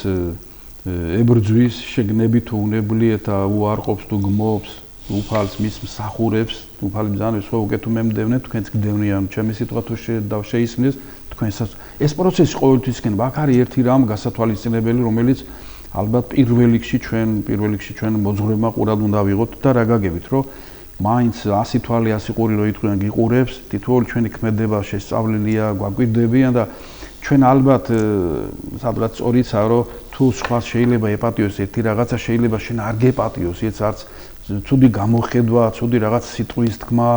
ებრძვის, შეგნებით უნებლიეთ და უარყოფს თუ გმობს, უფალს მის მსახურებს, უფალი ბრძანებს, ხო უკეთ უმემდევნეთ, თქვენც გდევნიან, ჩემი სიტყვა თუ შეისმის, თქვენსაც ეს პროცესი ყოველთვის იქნება. აქ არის ერთი რამ გასათვალისწინებელი, რომელიც ალბათ პირველ რიგში ჩვენ მოძღვრებმა ყურად უნდა ვიღოთ და რა გაგებით, რომ მაინც 100 თვალი 100 ყური რო იტყვიან გიყურებს, თითოეული ჩვენი ქმედება შესწავლილია, გვაკვირდებიან და ჩვენ ალბათ სადღაც სწორიცაა, რომ თუ სხვა შეიძლება ეპატიოს ერთი რაღაცა, შეიძლება შენ არ გეპატიოს, ეს არც ცუდი გამოხედვა, ცუდი რაღაც სიტყვის თქმა,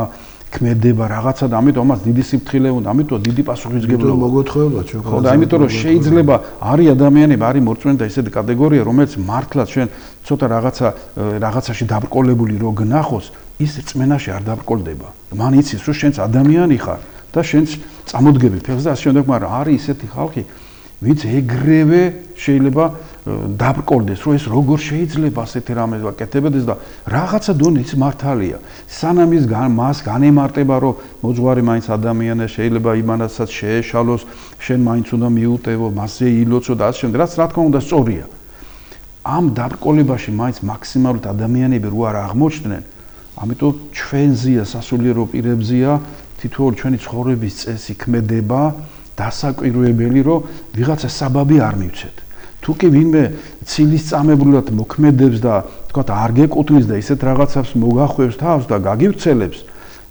ქმედება რაღაცა და ამიტომ ამას დიდი სიფრთხილე უნდა, ამიტომ დიდი პასუხისმგებლობა. მოგოთხოვება ჩვენ. ხო და ამიტომ რომ შეიძლება არის ადამიანები, არის მორწმუნე და ესეთი კატეგორია, რომელიც მართლაც ჩვენ ცოტა რაღაცაში დაბრკოლებული რო გნახოს, ის წმენაში არ დაბრკოლდება. მან იცის, რომ შენც ადამიანი ხარ და შენც წამოდგები ფეხზე და ასე შემდეგ, მაგრამ არის ისეთი ხალხი, ვინც ეგრევე შეიძლება დაბრკოლდეს, რომ ეს როგორ შეიძლება ასეთი რამე ვაკეთებდეს და რაღაცა დონეც მართალია. სანამ ის მას განემარტება, რომ მოძღვარი მაინც ადამიანია, შეიძლება იმანასაც შეეშალოს, შენ მაინც უნდა მიუტევო, მასზე ილოცო და ასე შემდეგ, რაც რა თქმა უნდა სწორია. ამ დაბრკოლებაში მაინც მაქსიმალურად ადამიანები რო არ აღმოჩნდნენ, ამიტომ ჩვენზია სასულიერო პირებზია თითოეული ჩვენი ცხოვრების წესი, ქმედება დასაკვირვებელი, რომ ვიღაცა საბაბი არ მივცეთ. თუ კი ვინმე ცილისწამებლად მოქმედებს და თქვათ არ გეკუთვნის და ისეთ რაღაცებს მოგახვევს თავს და გაგივრცელებს,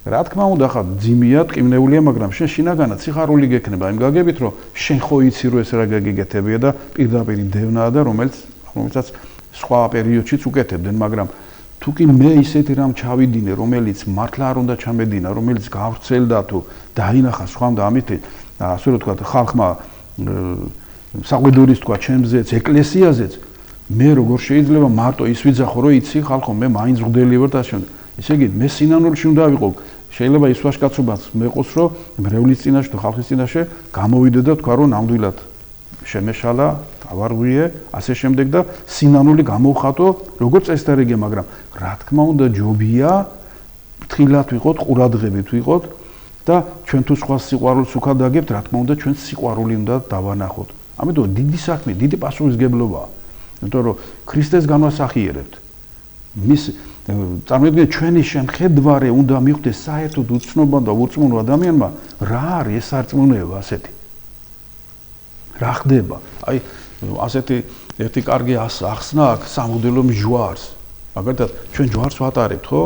რა თქმა უნდა, ხა ძიმია, ტკივნეულია, მაგრამ შენ შინაგანად სიხარული გექნება იმ გაგებით, რომ შენ ხო იცი, რომ ეს რა გაგიგეთებია და პირდაპირ დევნაა და რომელსაც სხვა პერიოდშიც უკეთებდნენ, მაგრამ თუ კი მე ისეთი რამ ჩავიდინე, რომელიც მართლა არ უნდა ჩამედინა, რომელიც გავრცელდა თუ დაინახა სხვამ და ამით ასე რომ თქვა ხალხმა საყვედურის თქვა ჩემზეც, ეკლესიაზეც, მე როგორ შეიძლება მარტო ის ვიძახო, რომ იცი ხალხო, მე მაინც მღვდელი ვარ და ასე შემდეგ. ესე იგი, მე სინანულში უნდა ვიყო. შეიძლება ის ვაშკაცობაც მეყოს, რომ მრევლის წინაშე თუ ხალხის წინაშე გამოვიდე და თქვა, რომ ნამდვილად შემეშალა, დავარღვიე, ასე შემდეგ და სინანული გამოვხატო, როგორც წესდარიგია, მაგრამ რა თქმა უნდა, ჯობია ფრთხილად ვიყოთ, ყურადღებით ვიყოთ და ჩვენ თუ სხვა სიყვარულს უქადაგებთ, რა თქმა უნდა, ჩვენ სიყვარული უნდა დავანახოთ. ამიტომ დიდი საქმე, დიდი პასუხისმგებლობაა. იმიტომ რომ ქრისტეს განვასახიერებთ. მის წარმოიდგინეთ, ჩვენი შემხედვარე უნდა მიხვდეს საერთოდ უცნობმა და ურწმუნო ადამიანმა, რა არის ეს სარწმუნოება ასეთი. რა ხდება? აი, ასეთი ერთი კარგი ახსნა აქვს სამღვდელო ჯვარს. მაგალითად, ჩვენ ჯვარს ვატარებთ, ხო?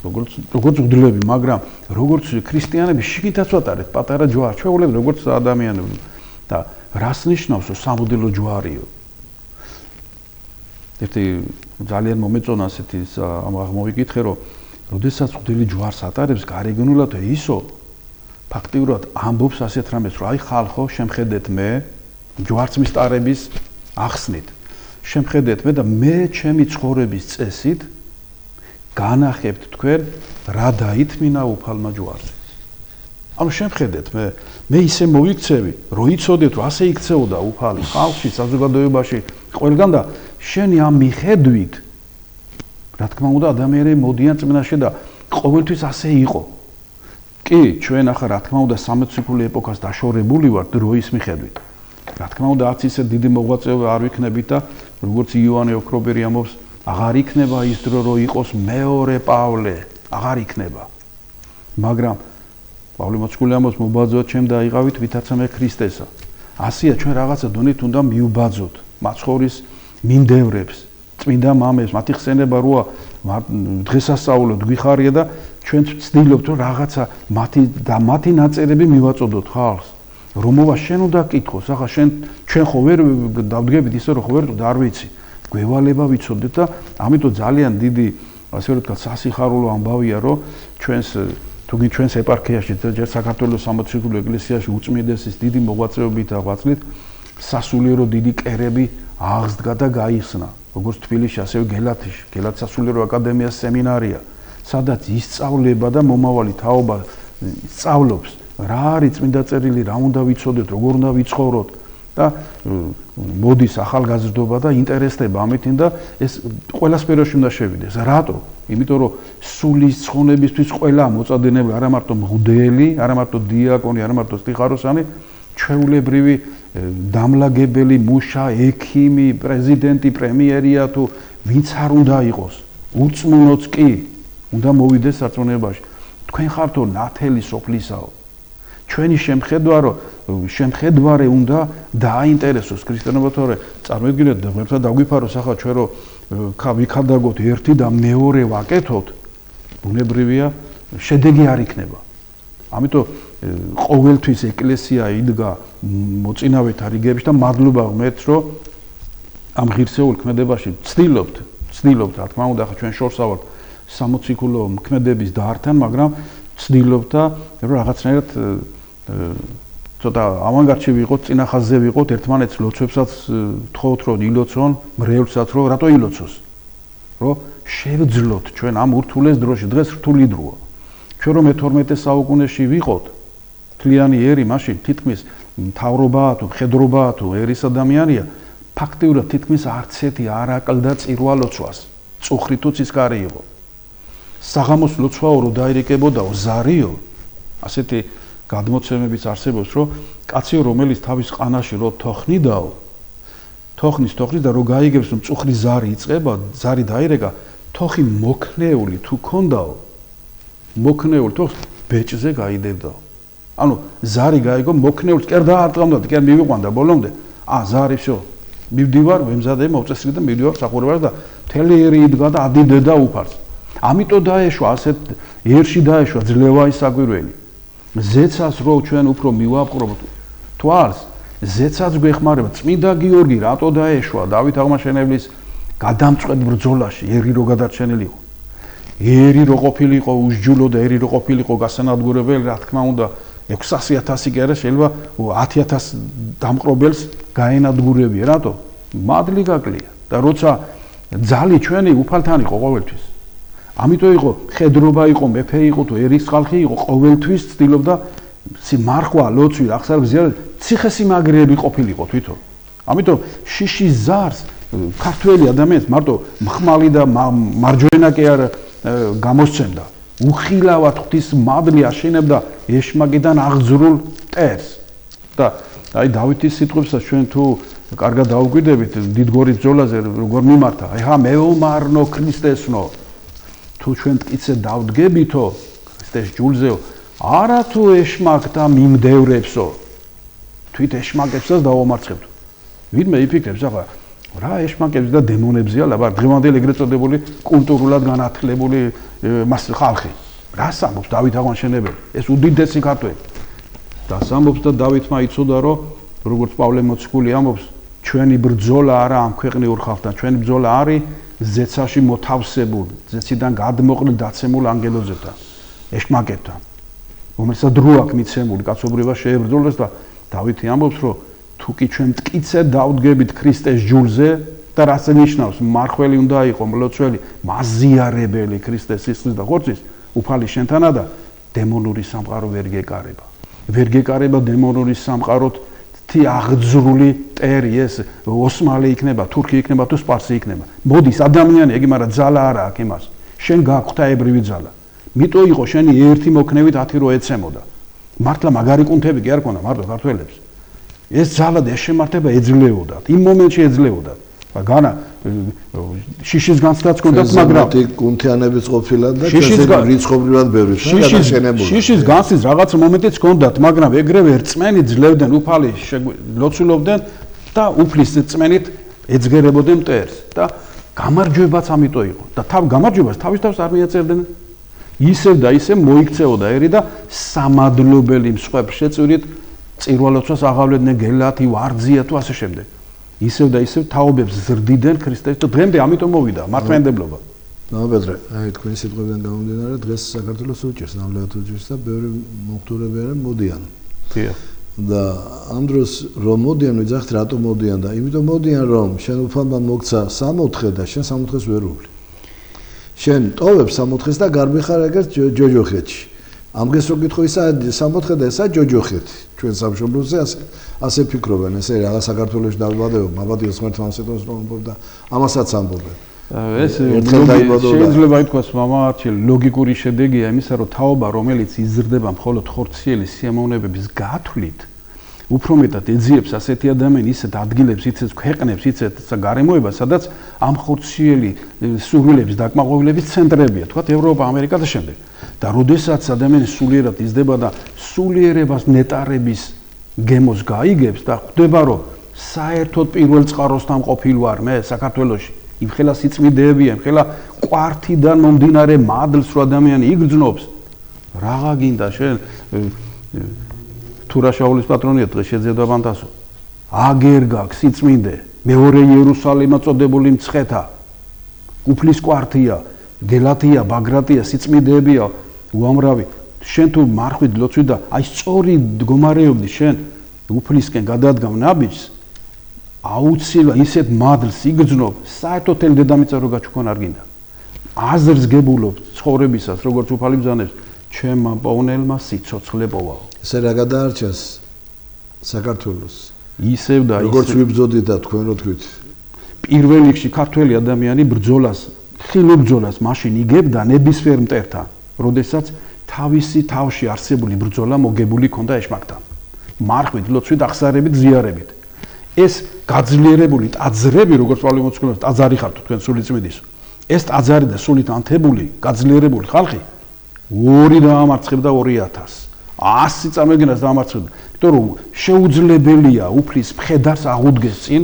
როგორც მღვდლები, მაგრამ როგორც ქრისტიანები შიგითაც ვატარებთ პატარა ჯვარს, ჩვეულებრივ როგორც ადამიანები. და რას ნიშნავს, რომ სამღვდელო ჯვარიო? ერთი ძალიან მომეწონა ასეთი აღმოვიკითხე, რომ როდესაც მღვდელი ჯვარს ატარებს, გარეგნულად ისო ფაქტიურად ამბობს ასეთ რამეს, რომ აი ხალხო, შემხედეთ მე ჯვარს მისტარების ახსნით. შემხედეთ მე და მე ჩემი ცხოვრების წესით განახებთ თქვენ რა დაითმინა უფალმა ჯვარზე. ანუ შემხედეთ მე ისე მოვიქცევი, რომ იცოდეთ, რომ ასე იქცეოდა უფალი ხალხში, საზოგადოებაში, ყველგან და შენი ამ მიხედვით, რა თქმა უნდა, ადამიანები მოდიან წმენაში და ყოველთვის ასე იყო. კი, ჩვენ ახლა რა თქმა უნდა 13 ეპოქას დაშორებული ვართ დროის მიხედვით. რა თქმა უნდა, არც ისე დიდი მოღვაწე არ ვიქნებით და როგორც იოანე ოქრობერი ამბობს, აღარ იქნება ის დრო, რომ იყოს მეორე პავლე, აღარ იქნება. მაგრამ პავლე მოციქული ამბობს, მობაძოთ ჩემ დაიყავით ვითაცა მე ქრისტესა. ასეა ჩვენ რაღაცა დონით უნდა მიუბაძოთ მაცხოვრის მინდევრებს, წმინდა მამებს, მათი ხსენება როა დღესასწაულოდ გვიხარია და ჩვენ ვცდილობთ, რომ რაღაცა მათი ნაწერები მივაწოდოთ ხალხს. რომობა შენ უნდა კითხოს, ახლა ჩვენ ხო ვერ დავდგებით ისე, რომ ხო ვერ და არ ვიცი. გვევალება ვიცოდეთ და ამიტომ ძალიან დიდი, ასე რომ ვთქვათ, სასიხარულო ამბავია, რომ ჩვენს ეპარქიაში, ჯერ საქართველოს სამოციქულო ეკლესიაში უწმიდესის დიდი მოღვაწეობით აღვაწლით, სასულიერო დიდი კერები აღსდგა და გაიხსნა. როგორც თბილისში, ასევე გელათში, გელათის სასულიერო აკადემიას სემინარია, სადაც ისწავლება და მომავალი თაობა სწავლობს, რა არის წმინდა წერილი, რა უნდა ვიცოდეთ, როგორ უნდა ვიცხოვროთ და მოდის ახალგაზრდობა და ინტერესდება ამითინ და ეს ყველა სფეროში უნდა შევიდეს. რატო? იმიტომ რომ სულის ცხონებისთვის ყველა მოწადენებული, არა მარტო მღვდელი, არა მარტო დიაკონი, არა მარტო სტიხაროსანი, ჩვეულებრივი დამლაგებელი, მუშა, ექიმი, პრეზიდენტი, პრემიერია თუ ვინც არ უნდა იყოს, ურწმუნოც კი უნდა მოვიდეს სარწმუნოებაში. თქვენ ხართ ნათელი სოფლისაო. ჩვენი შემხედვარე უნდა დააინტერესოს ქრისტიანობა, თორე წარმოიდგინეთ და ღმერთთან დაგვიფაროს ახლა ჩვენ რომ ვიქადაგოთ ერთი და მეორე ვაკეთოთ, ბუნებრივია შედეგი არ იქნება. ამიტომ ყოველთვის ეკლესია იდგა მოწინავეთა რიგებში და მადლობა ღმერთს, რომ ამ ღირსეულ ქმედებაში ვცდილობთ, რა თქმა უნდა, ახლა ჩვენ შორსა ვართ 60 კილო ქმედების დაართან, მაგრამ ვცდილობთ რომ რაღაცნაირად ცოტა ავანგარდში ვიყოთ, წინა ხაზზე ვიყოთ, ერთმანეთს ლოცვებსაც ვთხოვთ, რომ ილოცონ, მრევლსაც რომ რატო ილოცოს? რომ შევძლოთ ჩვენ ამ ურთულეს დროში, დღეს რთული დროა. ჩვენ რომ მე-12 საუკუნეში ვიყოთ, თლიანი ერი, მაშინ თითქმის მთავრობაა თუ მხედრობაა თუ ერის ადამიანია, ფაქტიურად თითქმის არც ერთი არ აკლდა წირვა ლოცვას. წუხრი თუ ცისკარი იყო. საღამოს ლოცვაო რო დაირეკებოდაო ზარიო, ასეთი გადმოცემებიც არსებობს, რომ კაციო რომელიც თავის ყანაში რო თოხნიდაო, თოხნის და რო გაიგებს რომ წუხრი ზარი იწყება, ზარი დაირეკა, თოხი მოქნეული თუ ქონდაო, მოქნეულ თოხს ბეჭზე გაიდებდაო. ანუ ზარი გაიგო მოქნეულს კერდა არ წამდა, კერ მივიყვანდა ბოლომდე. ზარი всё. მივდივარ, ვემზადე მოწესრიგე და მივდივარ სახურებას და მთელი ერი იდგა და ადიდედა უფარს. ამიტომ დაეშვა ასეთ ერში დაეშვა ძლევა ის საგვირველი. ზეცას რო ჩვენ უფრო მივაპყრობთ თვალს, ზეცაც გვეხმარება. წმინდა გიორგი რატო დაეშვა დავით აღმაშენებლის გადამწყვეტ ბრძოლაში, ერი რო გადარჩენილი იყო. ერი რო ყოფილიყო უსჯულო და ერი რო ყოფილიყო გასანადგურებელი, რა თქმა უნდა 600,000 კი არა, შეიძლება 10,000 დამყრობელს გაენადგურებია. რატო? მადლი გაკლია და როცა ძალი ჩვენი უფალთან იყო ყოველთვის. ამიტომ იყო ხედრობა, იყო მეფე, იყო თუ ერის ხალხი იყო, ყოველთვის ცდილობდა მარხვა, ლოცვი, აღსარგზია, ციხესიმაგრეები ყოფილიყო თვითონ. ამიტომ შიშის ზარს ქართველი ადამიანს მარტო მხმალი და მარჯვენა კი არ გამოსცემდა. უხილავად ღვთის მადლი აშენებდა ეშმაკიდან აღძრულ მტერს. და აი დავითის სიტყვებსაც ჩვენ თუ კარგად დაუკვირდებით დიდგორის ბრძოლაზე როგორ მიმართა, აჰა მეომარნო ქრისტესნო, თუ ჩვენ მტკიცე დავდგებითო ქრისტეს ჯულზეო, არა თუ ეშმაკთა მიმდევრებსო, თვით ეშმაკებსაც დავამარცხებთ. ვინმე იფიქრებს ახლა რა ეშმაკებს და დემონებზია ლაბა დღევანდელი ეგრეთ წოდებული კულტურულად განათლებული ხალხი. რას ამბობს დავით აღმაშენებელი? ეს უდიდესი ქართველი. რას ამბობს და დავითმა იცოდა რომ როგორც პავლე მოციქული ამბობს, ჩვენი ბრძოლა არა ამ ქვეყნიურ ხალხთან, ჩვენი ბრძოლა არის ზეცაში მოთავსებულ, ზეციდან გადმოყრილ დაცემულ ანგელოზებთან, ეშმაკებთან, რომელსაც დრო აქვს მიცემული კაცობრიობა შეებრძოლოს და დავითი ამბობს, რომ თუ კი ჩვენ მტკიცედ დავდგებით ქრისტეს ჯულზე და რაც ნიშნავს, მარხველი უნდა იყო, მლოცველი, მაზიარებელი ქრისტეს სისხლის და ხორცის, უფალი შენთანა და დემონური სამყარო ვერ გეკარება. ვერ გეკარება დემონური სამყაროთ აღძრული მტერი, ეს ოსმალი იქნება, თურქი იქნება თუ სპარსი იქნება. მოდის ადამიანი, იგი მაგრამ ძალა არა აქვს იმას. შენ გაქვს ღვთაებრივი ძალა. მიტო იყო შენი ერთი მოქნევით 10 რო ეცემოდა. მართლა მაგარი კუნთები კი არ ქონა მარტო ქართველებს. ეს ძალა და ეს შემართება ეძლეოდათ. იმ მომენტში ეძლეოდათ. განა შიშის განცდაც ქონდათ, მაგრამ კუნთიანებიც ყოფილა და ჩვენ რიცხობრივად ბევრი შენებული. შიშის განცდის რაღაც მომენტიც ქონდათ, მაგრამ ეგრევე რწმენი ძლევდნენ უფალი ლოცულობდნენ და უფლის რწმენით ეძგერებოდნენ მტერს და გამარჯვებაც ამიტომ იყო. და გამარჯვებას თავის თავს არ მიაწერდნენ. ისევ და ისევ მოიქცეოდა ერი და სამადლობელი მსხვერპლ შეწვრით წირვალოცვას აღავლედნენ გელათი, ვარძია თუ ასე შემდეგ. ისევ და ისევ თაობებს ზრდიდნენ ქრისტეს და დღემდე ამიტომ მოვიდა მართლმადიდებლობა. ნაბედრე, აი თქვენი სიტყვებიდან გამომდინარე, დღეს საქართველოს უჭირს, ნამდვილად უჭირს და ბევრი მომხდურებიანი მოდიან. დიახ. და ამ დროს რომ მოდიან, ვიძახთ რატო მოდიან და იმიტომ მოდიან რომ შენ უფალმა მოგცა 64 და შენ 64-ს ვერ უვლი. შენ ტოვებ 64-ს და გარბი ხარ ეგრეთ ჯოჯოხეთში. ამგეს რო გითხო ისა 64 და ისა ჯოჯოხეთი. ჩვენ სამშობლოზე ასე ფიქრობენ, ესე რაღა საქართველოს დავბადეო, მაბადიოს ღმერთმა ასეთოს რომ ამბობდა, ამასაც ამბობენ. ეს შეიძლება ითქვას მამაარჩილ ლოგიკური შედეგია იმისა, რომ თაობა, რომელიც იზრდება მხოლოდ ხორციელი სიამოვნებების გათვლით, უფრო მეტად ეძიებს ასეთი ადამიანი ისეთ ადგილებს, ისეთ ქვეყნებს, ისეთ გარემოებას, სადაც ამ ხორციელი სურვილების დაკმაყოფილების ცენტრებია, თქვათ ევროპა, ამერიკა და შემდეგ. და როდესაც ადამიანი სულიერად იზრდება და სულიერებას ნეტარების გემოს გაიგებს და ხვდება, რომ საერთოდ პირველ წყაროსთან ყოფილ ვარ მე საქართველოში. იმხელა სიწმიდეებია, იმხელა კვართიდან მომდინარე მადლს რო ადამიანი იგრძნობს, რაღა გინდა შენ თურაშაულის პატრონია დღეს შეძედა ბანთასო. აგერ გაქვს სიწმინდე, მეორე იერუსალიმ წოდებული მცხეთა, უფლის კვართია, გელათია, ბაგრატია, სიწმიდეებია, უამრავი. შენ თუ მარხვით ლოცვი და აი სწორი მდგომარეობდი შენ უფლისკენ გადადგამ ნაბიჯს, აუცილებლად ისეთ მადლს იგრძნობ, საერთოდ თელ დედამიწა რო გაჩქონ არ გინდა. აზრს გებულობ ცხოვრებისას, როგორც უფალი ბრძანებს, ჩემმა პოვნელმა სიცოცხლე პოვაო. ესე რა გადაარჩენს საქართველოს? ისევ და როგორც ვიბრძოდით და თქვენ რო თქვით. პირველ რიგში ქართველი ადამიანი ბრძოლას, ხილულ ბრძოლას მაშინ იგებდა ნებისმიერ მტერთან, როდესაც თავისი თავში არსებული ბრძოლა მოგებული ქონდა ეშმაკთან. მარხვით, ლოცვით, აღსარებით, ზიარებით. ეს გაძლიერებული ტაძრები, როგორც პავლე მოციქულმა ტაძარი ხართ თქვენ სულიწმიდის. ეს ტაძარი და სულით ანთებული, გაძლიერებული ხალხი ორი დაამარცხებდა 2000. 100 წამეგენას დაამარცხებდა. იმიტომ რომ შეუძლებელია უფლის მხედარს აღუდგეს წინ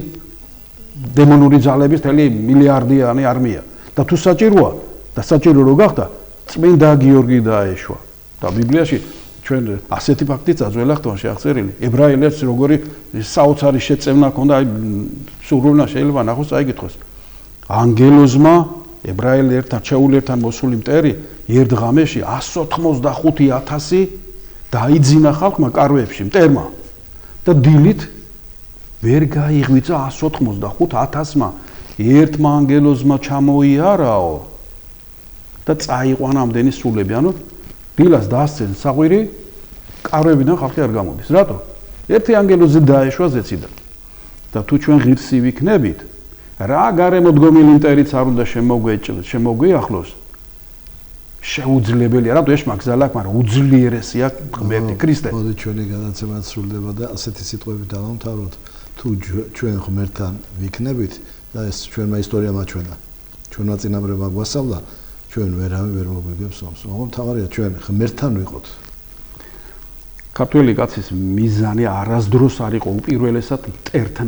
დემონური ძალების თელი მილიარდიანი არმია. და თუ საჭიროა და საჭირო რო გახდა, წმინდა გიორგი დაეშვა. და ბიბლიაში ჩვენ ასეთი ფაქტი წაძველახტვა შეახწერილი. ებრაელებს როგორი საოცარი შეწევნა ჰქონდა, აი სურვილნა შეიძლება ნახოს, წაიკითხოს. ანგელოზმა ებრაელებთან, ჩეულებთან მოსული მტერი ერთ ღამეში 185,000 დაიძინა ხალხმა კარვებში მტერმა და დილით ვერ გაიღვიძა 185,000-მა ერთმა ანგელოზმა ჩამოიარაო და წაიყვანა ამდენი სულები. ანუ დილას დაასცენ საყვირი, კარვებიდან ხალხი არ გამოდის. რატო? ერთი ანგელოზი დაეშვა ზეციდან. და თუ ჩვენ ღირსი ვიქნებით, რა გარემოდგომილი მტერიც არ უნდა შემოგვიახლოს, შეუძლებელია, რატო ეშმაკ ზალაკ, მაგრამ უძლიერესია ღმერთი ქრისტე. მოდი ჩვენი გადაცემაც სრულდება და ასეთი სიტყვებით დავამთავროთ. თუ ჩვენ ღმერთთან ვიქნებით და ეს ჩვენმა ისტორიამ აჩვენა, ჩვენმა წინამორბებმა გვასწავლა, ჩვენ ვერავინ ვერ მოგვიგებს ომს. მაგრამ თავარია ჩვენ ღმერთთან ვიყოთ. ქართველი კაცის მიზანი არასდროს არ იყო უპირველესად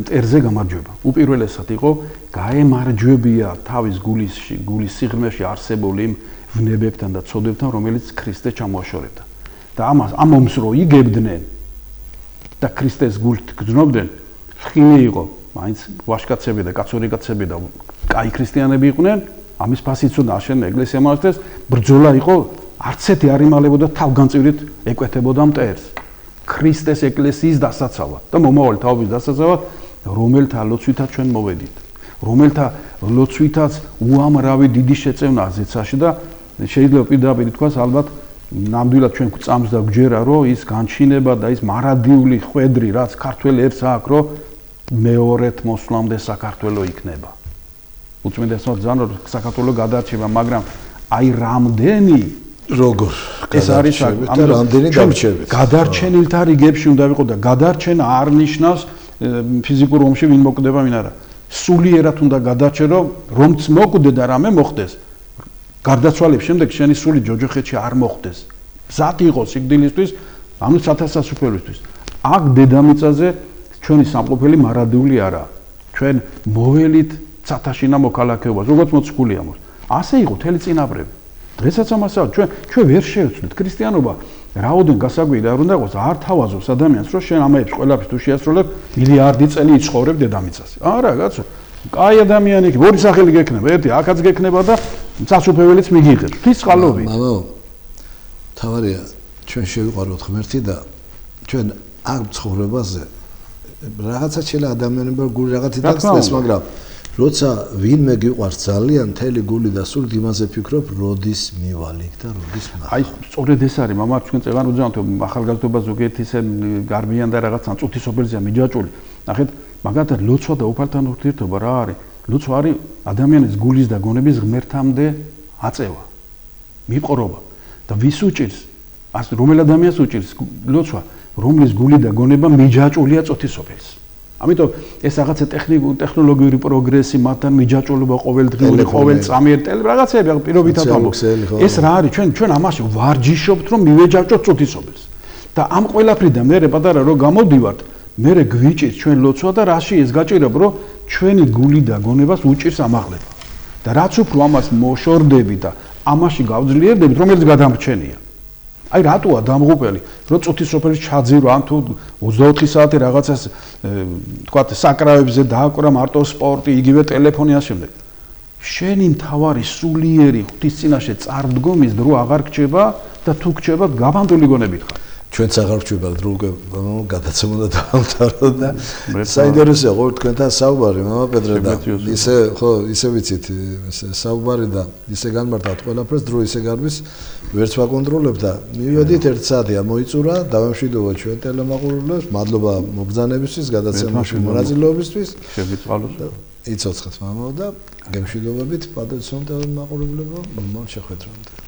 მტერზე გამარჯვება. უპირველესად იყო გაემარჯვებია თავის გულის სიღრმეში არსებული იმ ვნებებთან და ცოდებთან, რომელიც ქრისტეს ჩამოაშორებდა. და ამ ომს რო იგებდნენ და ქრისტეს გულით გრძნობდნენ, ხილი იყო, მაინც ვაჟკაცები და კაცური კაცები და კაი ქრისტიანები იყვნენ, ამის ფასიც უნდა აშენდა ეკლესია მონასტერს, ბრძოლა იყო, არც ერთი არ იმალებოდა თავგანწივრით ეკვეთებოდა მტერს. ქრისტეს ეკლესიის დასაცავად და მომავალი თაობის დასაცავად, რომელთა ლოცვითაც ჩვენ მოვედით. რომელთა ლოცვითაც უამრავი დიდი შეწევნა ზეცაში და შეიძლება პირდაპირ თქვას, ალბათ ნამდვილად ჩვენ გვწამს და გვჯერა, რომ ის განჩინება და ის მარადიული ხვედრი, რაც ქართველ ერს აქვს, რომ მეორეთ მოსვლამდე საქართველო იქნება. უწმინდესმა ძანო საქართველო გადარჩება, მაგრამ აი რამდენი როგორ ეს არის რამდენი გამრჩევით. გადარჩენილთა რიგებში უნდა ვიყო და გადარჩენა არ ნიშნავს ფიზიკურ ომში ვინ მოკვდება, ვინ არა. სულიერად უნდა გადარჩენო, რომც მოკვდე და რამე მოხდეს. გარდაცვალების შემდეგ შენი სული ჯოჯოხეთში არ მოხდეს. მზად იყო სიკვდილისთვის, ანუ სათასასუფლებისთვის. აქ დედამიწაზე ჩვენი სამყოფელი მარადიული არა. ჩვენ მოველით ცათაშინა მოქალაქეობას, როგორც მოციქულია მოს. ასე იყო თელი წინაპრები. დღესაც ამასაა, ჩვენ ვერ შევცვლით ქრისტიანობა. რაოდენ გასაგვირი არ უნდა იყოს, არ თავაზობს ადამიანს, რომ შენ ამაებს ყველაფერს თუ შეასრულებ, მილიარდი წელი იცხოვრებ დედამიწაზე. არა, კაცო. კაი ადამიანი იქნება, ორი სახელი გექნება, ერთი აქაც გექნება და სასუფეველიც მიგიღებს. ფისყალობი. მამაო, თავარია, ჩვენ შევიყვაროთ ღმერთი და ჩვენ აქ ცხოვრებაზე რაღაცა შეიძლება ადამიანებმა გული რაღაც იტანს, მაგრამ როცა ვინმე გიყვარს ძალიან, მთელი გული და სულ იმაზე ფიქრობ, როდის მივალიქ და როდის მახ. აი, სწორედ ეს არის, მამა, თქვენ წეგან უძანთო ახალგაზრდობა ზოგიერთი ისე გარბიან და რაღაც წუთისობელზეა მიჯაჭული. ნახეთ, მაგათად ლოცვა და უფალთან ურთიერთობა რა არის? ლოცვა არის ადამიანის გულის და გონების ღმერთამდე აწევა, მიყრობა და ვის უჭირს? რომელ ადამიანს უჭირს ლოცვა, რომლის გული და გონება მიჯაჭულია წუთისობელს. ამიტომ ეს რაღაცა ტექნოლოგიური პროგრესი, მათთან მიჯაჭულობა ყოველდღიური, ყოველწამიერი რაღაცები პირობითად ამბობ. ეს რა არის? ჩვენ ამაში ვარჯიშობთ, რომ მივეჯაჭოთ წუთისობელს. და ამ ყველაფრიდან მე პატარა რო გამოდივართ, მე გვიჭირს ჩვენ ლოცვა და რაში ეს გაჭირებ, რომ ჩვენი გული და გონებას უჭირს ამაღლება. და რაც უფრო ამას მოშორდები და ამაში გავძლიერდებით, რომელიც გადამრჩენია. აი რატოა დამღუპელი, რომ წუთისოფელს ჩაძირო, ან თუ 24 საათი რაღაცას თქვა საკრავებზე დააკვრა მარტო სპორტი, იგივე ტელეფონი ამ შემდეგ. შენი მთავარი სულიერი ღვთის წინაშე წარდგომის დრო აღარ გრჩება და თუ გრჩება გაბანდული გონებით ხარ. ჩვენც აღარ გრჩება დრო, გადაცემა და დავამთავრო და საინტერესოა ყოველ თქვენთან საუბარი, მამა პეტრე და ისე ხო, ისე ვიცით, საუბარი და ისე განმარტავთ ყველაფერს, დრო ისე გარბის ვერც ვაკონტროლებ და მივედით 1 საათია მოიწურა, დავემშვიდობა ჩვენ ტელემაყურებლებს, მადლობა მობრძანებისთვის, გადაცემაში მონაწილეობისთვის. შევიწყალოთ. იცოცხლეთ მამა და გემშვიდობებით პატრიციონ ტელემაყურებლებო, მომავალ შეხვედრამდე.